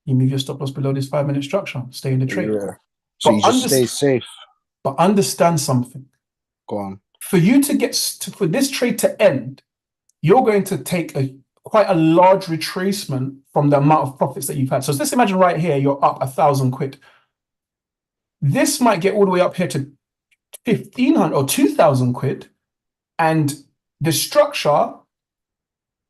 you move your stop loss below this 5 minute structure, stay in the trade. Yeah. So you just stay safe. But understand something. Go on. For you to get for this trade to end, you're going to take quite a large retracement from the amount of profits that you've had. So let's imagine right here, you're up 1,000 quid. This might get all the way up here to 1,500 or 2,000 quid. And the structure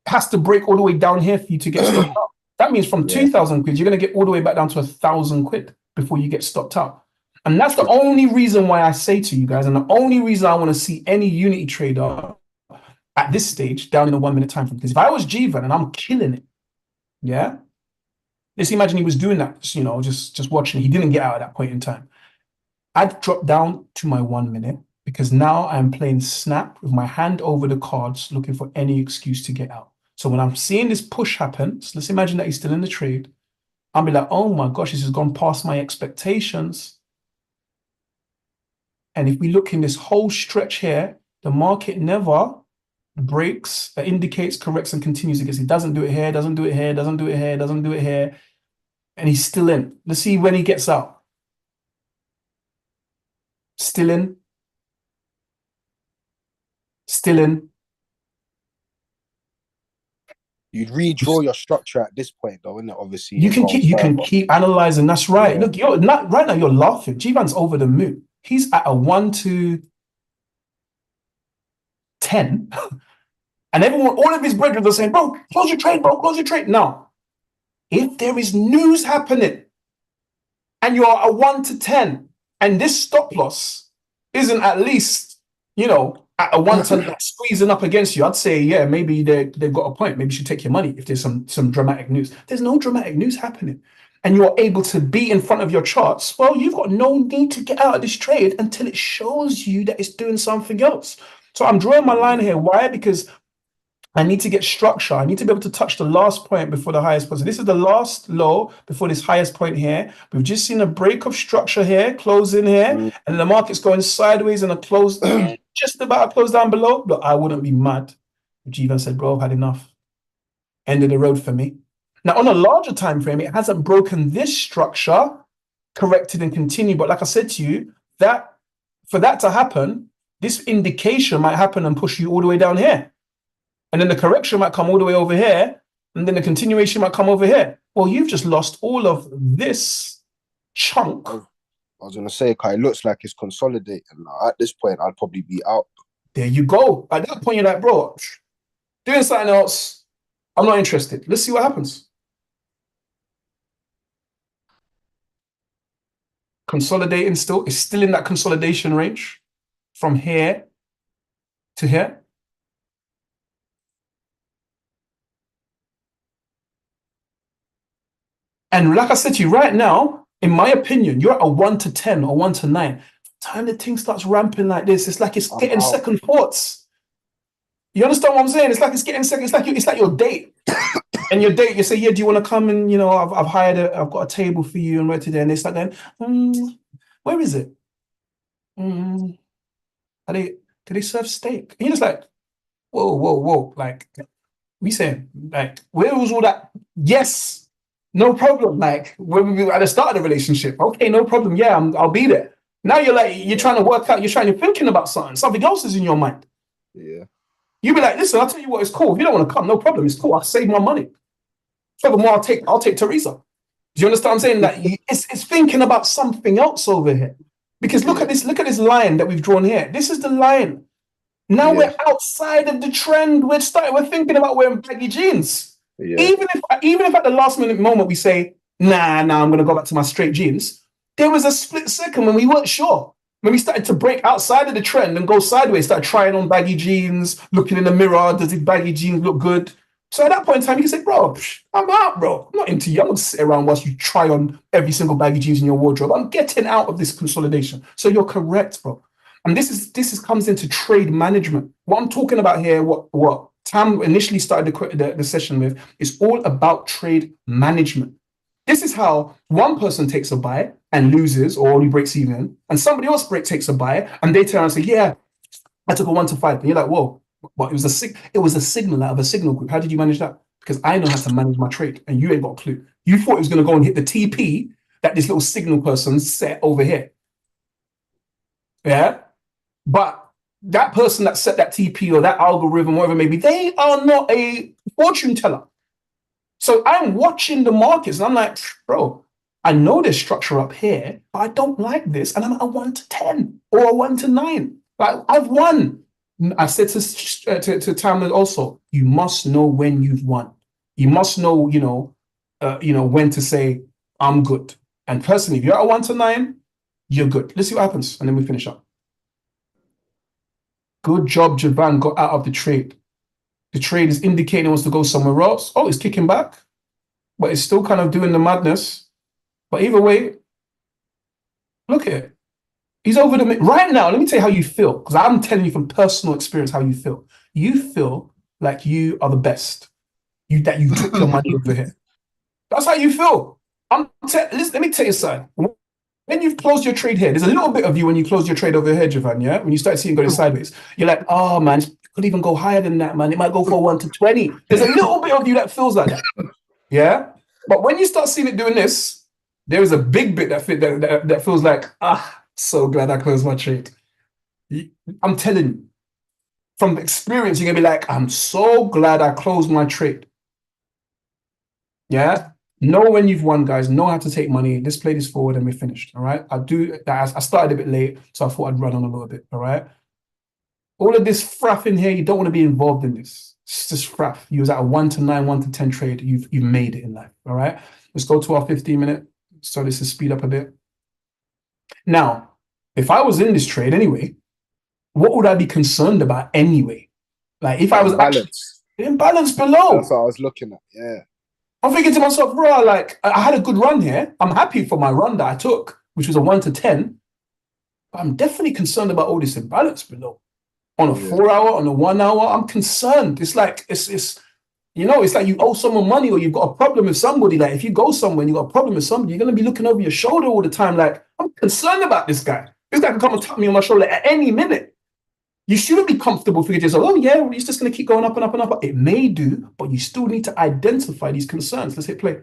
has to break all the way down here for you to get stopped out. That means from 2,000 quid, you're going to get all the way back down to 1,000 quid before you get stopped out. And that's the only reason why I say to you guys, and the only reason I want to see any Unity trader at this stage down in a 1 minute time frame. Because if I was GVAN and I'm killing it, yeah, let's imagine he was doing that, you know, just watching it. He didn't get out at that point in time. I'd drop down to my 1 minute because now I'm playing snap with my hand over the cards, looking for any excuse to get out. So when I'm seeing this push happen, so let's imagine that he's still in the trade. I'll be like, oh my gosh, this has gone past my expectations. And if we look in this whole stretch here, the market never breaks, indicates, corrects, and continues against. It doesn't do it here, doesn't do it here, doesn't do it here, doesn't do it here. And he's still in. Let's see when he gets out. Still in. Still in. You'd redraw your structure at this point, though, isn't it? Obviously, you can keep analyzing. That's right. Look, you're not right now. You're laughing. GVAN's over the moon. He's at a 1 to 10, and everyone, all of his brethren are saying, "Bro, close your trade, bro, close your trade." Now, if there is news happening, and you're a 1 to 10, and this stop loss isn't at least, you know, at a 1 to squeezing up against you, I'd say, yeah, maybe they've got a point. Maybe you should take your money if there's some dramatic news. There's no dramatic news happening, and you're able to be in front of your charts. Well, you've got no need to get out of this trade until it shows you that it's doing something else. So I'm drawing my line here. Why? Because I need to get structure. I need to be able to touch the last point before the highest point. So this is the last low before this highest point here. We've just seen a break of structure here, close in here, and the market's going sideways and a close, just about a close down below. But I wouldn't be mad if GVAN said, bro, I've had enough. End of the road for me. Now, on a larger time frame, it hasn't broken this structure, corrected and continued. But like I said to you, that for that to happen, this indication might happen and push you all the way down here. And then the correction might come all the way over here. And then the continuation might come over here. Well, you've just lost all of this chunk. I was going to say, Kai, it looks like it's consolidating. At this point, I'd probably be out. There you go. At that point, you're like, bro, doing something else, I'm not interested. Let's see what happens. Consolidating still. It's still in that consolidation range from here to here. And like I said to you right now, in my opinion, you're at a 1 to 10 or 1 to 9. By the time the thing starts ramping like this, it's like it's getting second thoughts. You understand what I'm saying? It's like it's getting second. It's like your date. And your date, you say, yeah, do you want to come and, you know, I've got a table for you and we're today. And they start going, Where is it? Mm, do they serve steak? And you're just like, whoa. Like, we saying, like, where was all that? Yes, no problem. Like, when we were at the start of the relationship, okay, no problem. Yeah, I'll be there. Now you're like, you're trying to work out, you're thinking about something. Something else is in your mind. Yeah. You be like, listen, I'll tell you what, it's cool. If you don't want to come, no problem. It's cool. I'll save my money. Furthermore, I'll take Teresa. Do you understand what I'm saying? Like, it's thinking about something else over here. Because look at this line that we've drawn here. This is the line. Now we're outside of the trend. We're thinking about wearing baggy jeans. Yeah. Even if at the last moment we say, nah, I'm gonna go back to my straight jeans. There was a split second when we weren't sure. When we started to break outside of the trend and go sideways, started trying on baggy jeans, looking in the mirror, does these baggy jeans look good? So at that point in time, you can say, bro, I'm out, bro. I'm not into you. I'm not sit around whilst you try on every single baggy jeans in your wardrobe. I'm getting out of this consolidation. So you're correct, bro. And this comes into trade management. What I'm talking about here, what Tam initially started the session with, is all about trade management. This is how one person takes a buy and loses or only breaks even, and somebody else takes a buy and they turn around and say, yeah, I took a 1 to 5. And you're like, whoa, but it was a signal out of a signal group. How did you manage that? Because I know how to manage my trade and you ain't got a clue. You thought it was going to go and hit the TP that this little signal person set over here. Yeah? But that person that set that TP or that algorithm, whatever it may be, they are not a fortune teller. So I'm watching the markets and I'm like, bro, I know there's structure up here, but I don't like this. And I'm at a 1 to 10 or a 1 to 9. Like, I've won. I said to Tam also, you must know when you've won. You must know, when to say, I'm good. And personally, if you're at a 1 to 9, you're good. Let's see what happens. And then we finish up. Good job, Javan got out of the trade. The trade is indicating it wants to go somewhere else. Oh, it's kicking back. But it's still kind of doing the madness. But either way, look at it. He's over the right now. Let me tell you how you feel, because I'm telling you from personal experience how you feel. You feel like you are the best. That you took your money over here. That's how you feel. Let me tell you something. When you've closed your trade here, there's a little bit of you when you close your trade over here, Javan. Yeah, when you start seeing it going sideways, you're like, oh man, it could even go higher than that, man. It might go for 1 to 20. There's a little bit of you that feels like that. Yeah, but when you start seeing it doing this, there is a big bit that feels like, so glad I closed my trade. I'm telling you, from experience, you're gonna be like, I'm so glad I closed my trade. Yeah, know when you've won, guys. Know how to take money. Let's play this forward and we're finished. All right. I started a bit late, so I thought I'd run on a little bit. All right. All of this fraff in here, you don't want to be involved in this. It's just fraff. You was at a 1 to 9, 1 to 10 trade. You've made it in life. All right. Let's go to our 15-minute. So this is speed up a bit. Now, if I was in this trade anyway, what would I be concerned about anyway? Like if I was imbalance below. That's what I was looking at. Yeah. I'm thinking to myself, bro, like I had a good run here. I'm happy for my run that I took, which was a 1 to 10. But I'm definitely concerned about all this imbalance below. On a 4 hour, on a 1 hour, I'm concerned. It's like it's like you owe someone money or you've got a problem with somebody. Like if you go somewhere and you got a problem with somebody, you're gonna be looking over your shoulder all the time. Like, I'm concerned about this guy. This guy can come and tap me on my shoulder at any minute. You shouldn't be comfortable for yourself. Oh yeah, well, it's just going to keep going up and up and up. It may do, but you still need to identify these concerns. Let's hit play.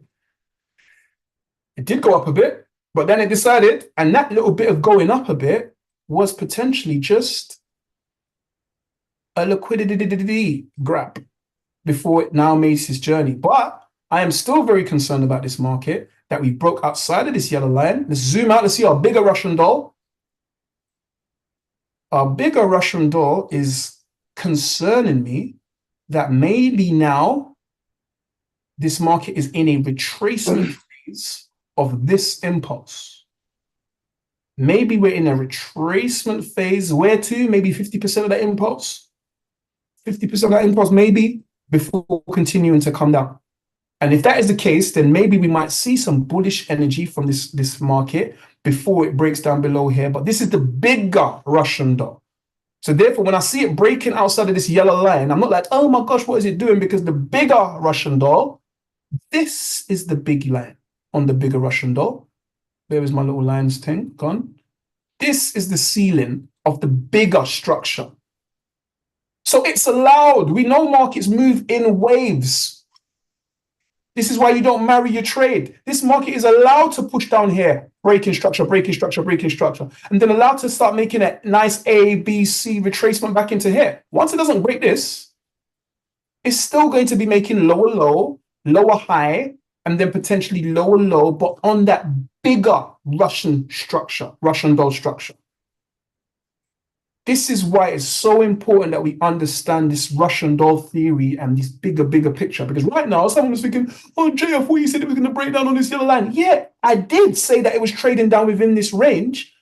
It did go up a bit, but then it decided, and that little bit of going up a bit was potentially just a liquidity grab before it now makes its journey. But I am still very concerned about this market, that we broke outside of this yellow line. Let's zoom out. Let's see our bigger Russian doll. Our bigger Russian doll is concerning me that maybe now this market is in a retracement phase of this impulse. Maybe we're in a retracement phase. Where to? Maybe 50% of that impulse. 50% of that impulse, maybe, before continuing to come down. And if that is the case, then maybe we might see some bullish energy from this market before it breaks down below here. But this is the bigger Russian doll. So therefore, when I see it breaking outside of this yellow line, I'm not like, oh my gosh, what is it doing? Because the bigger Russian doll, this is the big line on the bigger Russian doll. Where is my little lines thing? Gone. This is the ceiling of the bigger structure. So it's allowed. We know markets move in waves. This is why you don't marry your trade. This market is allowed to push down here, breaking structure, breaking structure, breaking structure, and then allowed to start making a nice A, B, C retracement back into here. Once it doesn't break this, it's still going to be making lower low, lower high, and then potentially lower low, but on that bigger Russian structure, Russian doll structure. This is why it's so important that we understand this Russian doll theory and this bigger picture. Because right now, someone was thinking, oh, Jay, I thought you said it was going to break down on this yellow line. Yeah, I did say that it was trading down within this range.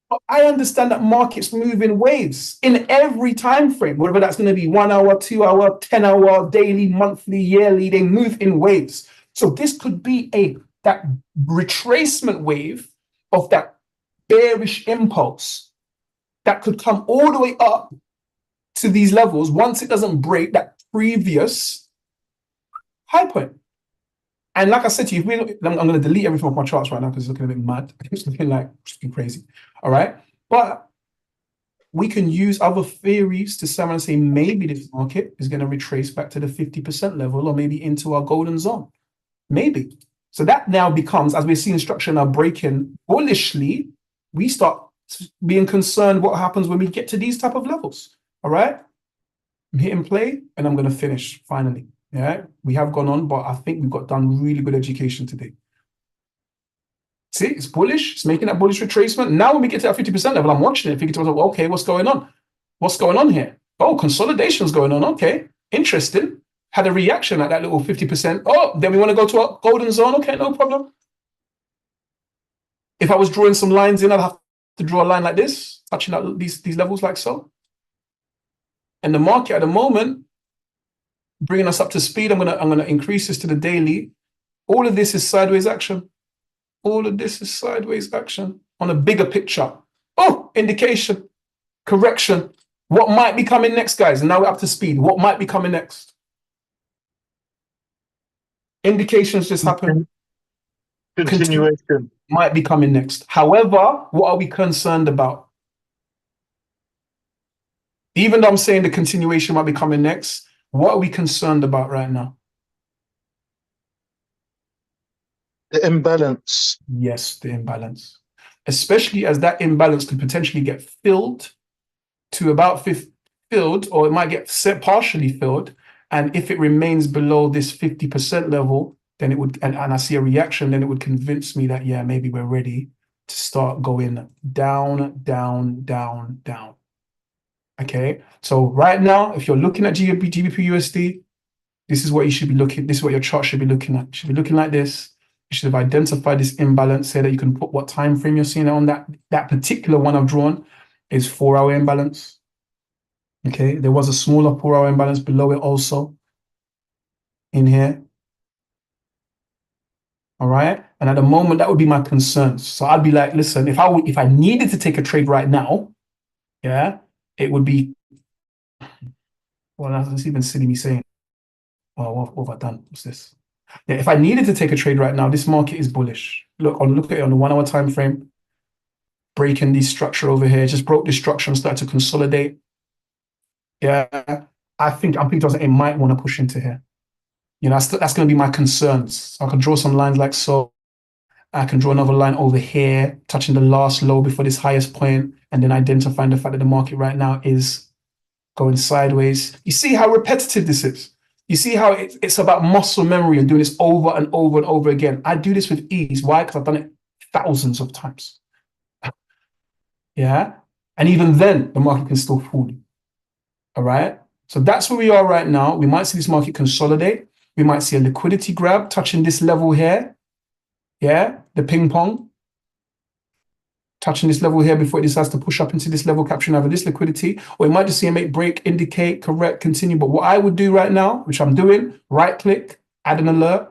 But I understand that markets move in waves in every time frame, whether that's going to be 1 hour, 2 hour, 10 hour, daily, monthly, yearly, they move in waves. So this could be that retracement wave of that bearish impulse that could come all the way up to these levels once it doesn't break that previous high point. And like I said to you, I'm going to delete everything off my charts right now because it's looking a bit mad. It's looking like crazy. All right. But we can use other theories to someone and say maybe this market is going to retrace back to the 50% level or maybe into our golden zone. Maybe. So that now becomes, as we're seeing structure now breaking bullishly, we start being concerned what happens when we get to these type of levels. All right. I'm hitting play and I'm going to finish finally. Yeah, we have gone on, but I think we've got done really good education today. See, it's bullish. It's making that bullish retracement. Now when we get to that 50% level, I'm watching it, thinking to myself, okay, what's going on? What's going on here? Oh, consolidation's going on. Okay, interesting. Had a reaction at that little 50%. Oh, then we want to go to our golden zone. Okay, no problem. If I was drawing some lines in, I'd have to draw a line like this, touching out these levels like so. And the market at the moment, bringing us up to speed, I'm gonna increase this to the daily. All of this is sideways action. All of this is sideways action on a bigger picture. Oh, indication, correction. What might be coming next, guys? And now we're up to speed. What might be coming next? Indications just happen. Continuation might be coming next. However, what are we concerned about? Even though I'm saying the continuation might be coming next, what are we concerned about right now? The imbalance. Yes, the imbalance. Especially as that imbalance could potentially get filled to about filled, or it might get partially filled. And if it remains below this 50% level, then it would, and I see a reaction, then it would convince me that, yeah, maybe we're ready to start going down, down, down, down. Okay, so right now, if you're looking at GBP USD, this is what you should be looking, this is what your chart should be looking at. It should be looking like this. You should have identified this imbalance, say that you can put what time frame you're seeing on that particular one I've drawn is 4-hour imbalance. Okay, there was a smaller 4-hour imbalance below it also in here. All right, and at the moment, that would be my concerns. So I'd be like, listen, if I needed to take a trade right now, yeah, it would be, well, that's even silly me saying, well, what have I done? What's this? Yeah, if I needed to take a trade right now, this market is bullish. Look at it on the 1-hour time frame, breaking this structure over here, just broke this structure and started to consolidate. Yeah, I'm thinking it might want to push into here. You know, that's going to be my concerns. So I can draw some lines like so. I can draw another line over here, touching the last low before this highest point, and then identifying the fact that the market right now is going sideways. You see how repetitive this is? You see how it's about muscle memory and doing this over and over and over again. I do this with ease. Why? Because I've done it thousands of times. Yeah. And even then, the market can still fool you. All right. So that's where we are right now. We might see this market consolidate. We might see a liquidity grab touching this level here. Yeah. The ping pong. Touching this level here before it decides to push up into this level, capturing either this liquidity, or you might just see a make break, indicate, correct, continue. But what I would do right now, which I'm doing, right click, add an alert,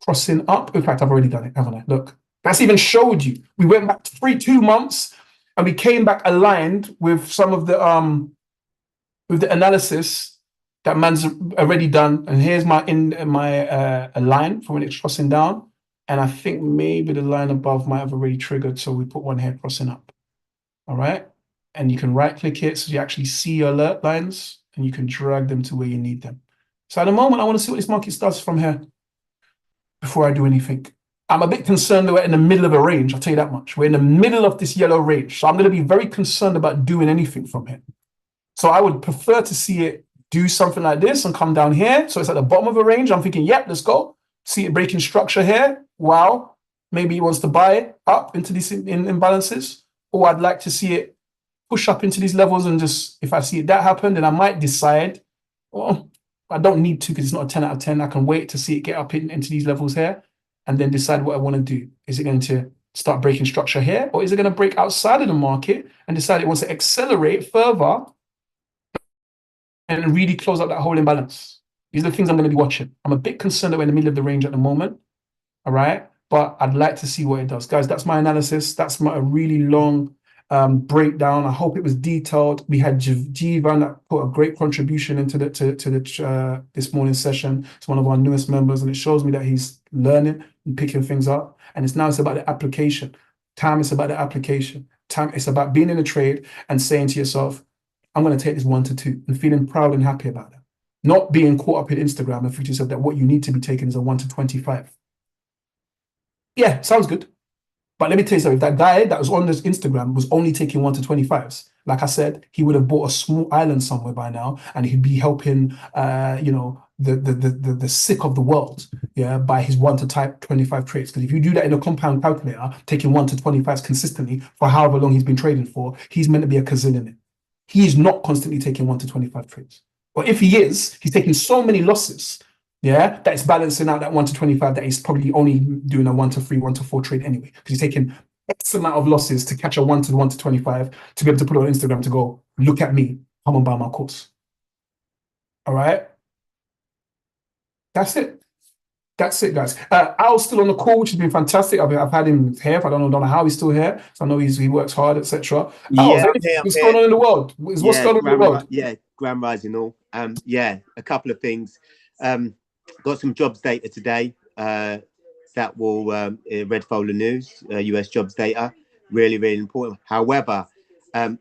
crossing up. In fact, I've already done it, haven't I? Look, that's even showed you. We went back 2 months and we came back aligned with some of the analysis that man's already done. And here's my line for when it's crossing down. And I think maybe the line above might have already triggered. So we put one here crossing up. All right. And you can right click it so you actually see your alert lines and you can drag them to where you need them. So at the moment, I want to see what this market does from here before I do anything. I'm a bit concerned that we're in the middle of a range. I'll tell you that much. We're in the middle of this yellow range. So I'm going to be very concerned about doing anything from here. So I would prefer to see it do something like this and come down here. So it's at the bottom of a range. I'm thinking, yep, let's go. See it breaking structure here. Wow. Maybe he wants to buy it up into these imbalances. Or I'd like to see it push up into these levels and just, if I see that happen, then I might decide, well, I don't need to because it's not a 10 out of 10. I can wait to see it get up into these levels here and then decide what I want to do. Is it going to start breaking structure here, or is it going to break outside of the market and decide it wants to accelerate further and really close out that whole imbalance? These are the things I'm going to be watching. I'm a bit concerned that we're in the middle of the range at the moment. All right. But I'd like to see what it does. Guys, that's my analysis. That's a really long breakdown. I hope it was detailed. We had Jivan that put a great contribution into this morning's session. It's one of our newest members, and it shows me that he's learning and picking things up. And it's about the application. Time is about the application. Time it's about being in a trade and saying to yourself, I'm going to take this 1 to 2 and feeling proud and happy about that. Not being caught up in Instagram and thinking to yourself that what you need to be taking is a 1 to 25. Yeah, sounds good. But let me tell you something, if that guy that was on this Instagram was only taking 1 to 25s, like I said, he would have bought a small island somewhere by now, and he'd be helping, the sick of the world, yeah, by his 1 to 25 trades. Because if you do that in a compound calculator, taking 1 to 25s consistently for however long he's been trading for, he's meant to be a gazillionaire. He is not constantly taking 1 to 25 trades. Or if he is, he's taking so many losses, yeah, that it's balancing out that 1 to 25 that he's probably only doing a 1 to 3, 1 to 4 trade anyway, because he's taking X amount of losses to catch a 1 to 25 to be able to put it on Instagram to go, look at me, come and buy my course. All right. That's it. That's it, guys. Al's still on the call, which has been fantastic. I've had him here. I don't know how he's still here. So I know he works hard, etc. Yeah, what's going on in the world? What's going on in the world? Yeah, Grand Rising all. Yeah, a couple of things. Got some jobs data today. That will Red Folder News, US jobs data, really, really important. However,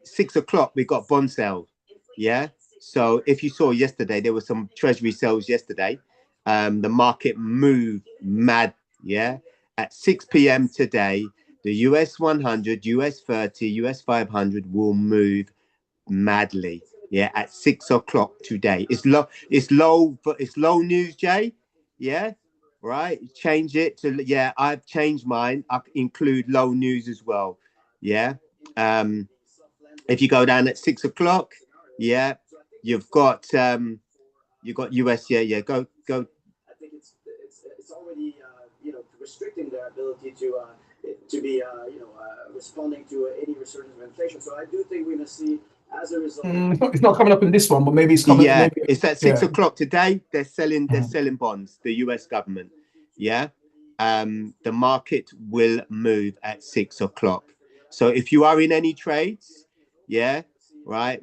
6 o'clock we got bond sales. Yeah. So if you saw yesterday, there were some treasury sales yesterday. The market moved mad. Yeah. At 6 p.m. today, the US 100, US 30, US 500 will move madly. Yeah, at 6 o'clock today. It's low news, Jay. Yeah, right. Change it to, yeah, I've changed mine. I include low news as well. Yeah. If you go down at 6 o'clock, yeah, you've got US, yeah, go. I think it's already restricting their ability to be responding to any resurgence of inflation. So I do think we're going to see, as a result, it's not coming up in this one, but maybe it's coming. Yeah, maybe, it's at 6 o'clock today. They're selling bonds. The US government. Yeah, the market will move at 6 o'clock. So if you are in any trades, yeah, right,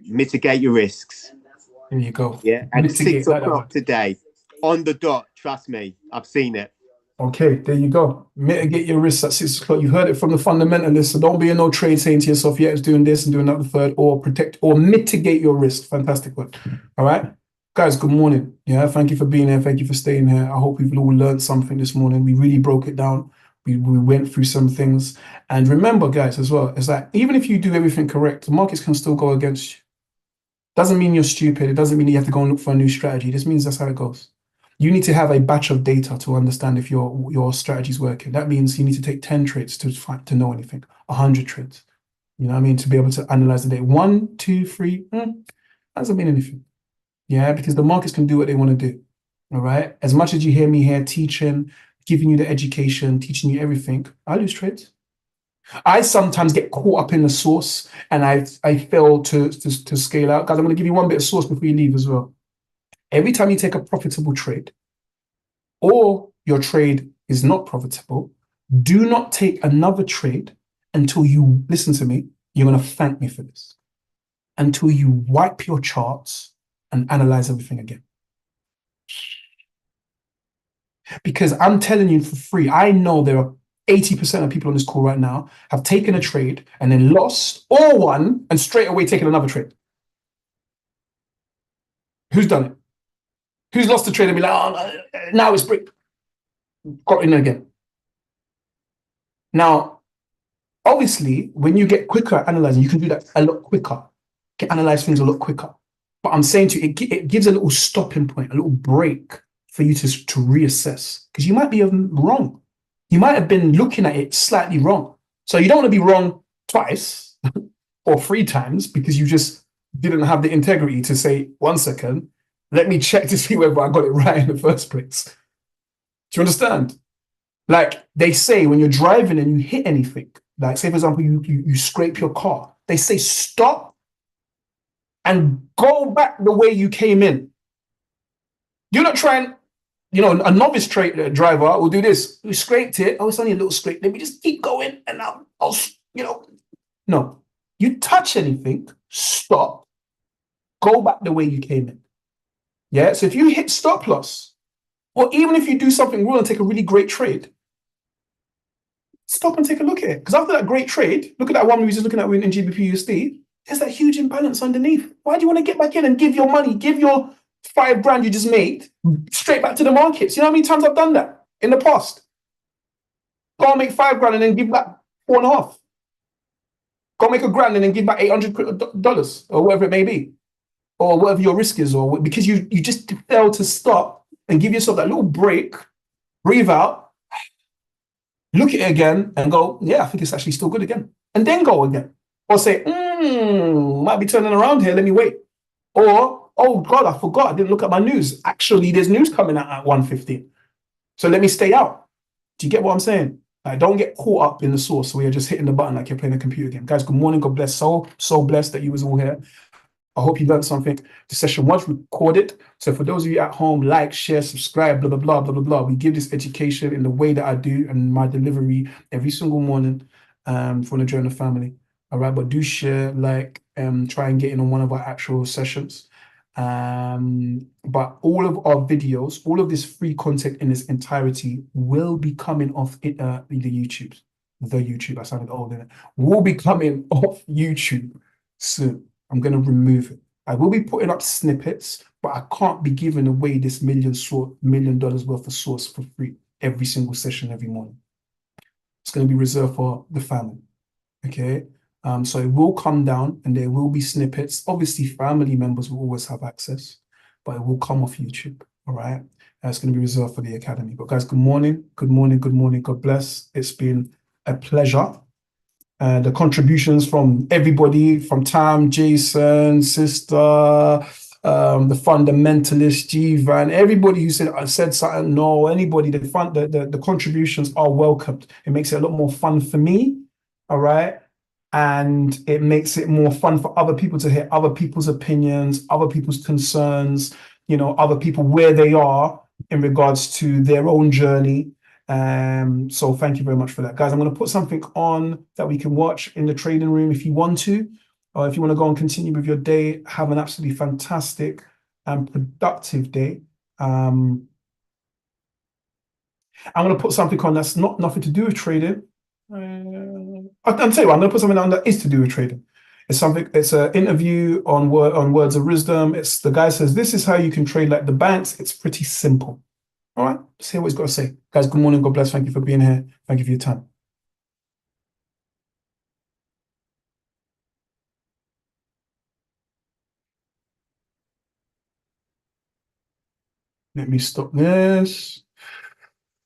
mitigate your risks. There you go. Yeah, at 6 o'clock today, on the dot. Trust me, I've seen it. Okay, there you go. Mitigate your risks at 6 o'clock. You heard it from the fundamentalists. So don't be in no trade saying to yourself, yeah, it's doing this and doing that, the third, or protect or mitigate your risk. Fantastic one. All right. Guys, good morning. Yeah, thank you for being here. Thank you for staying here. I hope we've all learned something this morning. We really broke it down. We went through some things. And remember, guys, as well, is that even if you do everything correct, the markets can still go against you. Doesn't mean you're stupid. It doesn't mean you have to go and look for a new strategy. This means that's how it goes. You need to have a batch of data to understand if your strategy is working. That means you need to take 10 trades to know anything, 100 trades. You know what I mean? To be able to analyze the data. 1, 2, 3, doesn't mean anything. Yeah, because the markets can do what they want to do. All right. As much as you hear me here teaching, giving you the education, teaching you everything, I lose trades. I sometimes get caught up in the source and I fail to scale out. Guys, I'm going to give you one bit of source before you leave as well. Every time you take a profitable trade or your trade is not profitable, do not take another trade until you, listen to me, you're going to thank me for this, until you wipe your charts and analyze everything again. Because I'm telling you for free, I know there are 80% of people on this call right now have taken a trade and then lost or won and straight away taken another trade. Who's done it? Who's lost the trade and be like, oh, now it's brick. Got in again. Now, obviously, when you get quicker at analyzing, you can do that a lot quicker. You can analyze things a lot quicker. But I'm saying to you, it gives a little stopping point, a little break for you to reassess. Because you might be wrong. You might have been looking at it slightly wrong. So you don't want to be wrong twice or 3 times because you just didn't have the integrity to say, 1 second, let me check to see whether I got it right in the first place. Do you understand? Like they say, when you're driving and you hit anything, like say, for example, you scrape your car, they say stop and go back the way you came in. You're not trying, a novice driver will do this. We scraped it. Oh, it's only a little scrape. Let me just keep going and I'll no. You touch anything, stop, go back the way you came in. Yeah, so if you hit stop loss, or even if you do something wrong and take a really great trade, stop and take a look at it. Because after that great trade, look at that one we were just looking at in GBP USD, there's that huge imbalance underneath. Why do you want to get back in and give your money, give your 5 grand you just made straight back to the markets? You know how many times I've done that in the past? Go and make 5 grand and then give back 4.5. Go make a grand and then give back $800 or whatever it may be, or whatever your risk is, or because you just fail to stop and give yourself that little break, breathe out, look at it again and go, yeah, I think it's actually still good again. And then go again. Or say, might be turning around here, let me wait. Or, oh God, I forgot, I didn't look at my news. Actually, there's news coming out at 1:15. So let me stay out. Do you get what I'm saying? Like, don't get caught up in the source where you're just hitting the button like you're playing a computer game. Guys, good morning, God bless. So blessed that you was all here. I hope you learned something. The session was recorded. So for those of you at home, like, share, subscribe, blah, blah, blah, blah, blah, blah. We give this education in the way that I do and my delivery every single morning for the Journal family. All right, but do share, like, try and get in on one of our actual sessions. But all of our videos, all of this free content in its entirety will be coming off the YouTube. I sounded old, didn't it? Will be coming off YouTube soon. I'm going to remove it. I will be putting up snippets, but I can't be giving away this $1 million worth of source for free every single session every morning. It's going to be reserved for the family. Okay. So it will come down and there will be snippets. Obviously, family members will always have access, but it will come off YouTube. All right. It's going to be reserved for the academy. But guys, good morning. Good morning. Good morning. God bless. It's been a pleasure. The contributions from everybody, from Tam, Jason, Sister, the fundamentalist, Jivan, everybody who said something, no, anybody, the contributions are welcomed. It makes it a lot more fun for me, all right? And it makes it more fun for other people to hear other people's opinions, other people's concerns, other people where they are in regards to their own journey. So thank you very much for that, guys. I'm going to put something on that we can watch in the trading room if you want to, or if you want to go and continue with your day. Have an absolutely fantastic and productive day. I'm going to put something on that's nothing to do with trading. I'll tell you what, I'm going to put something on that is to do with trading. It's an interview on Words of Wisdom. The guy says, this is how you can trade like the banks. It's pretty simple. All right, let's hear what he's got to say. Guys, good morning. God bless. Thank you for being here. Thank you for your time. Let me stop this.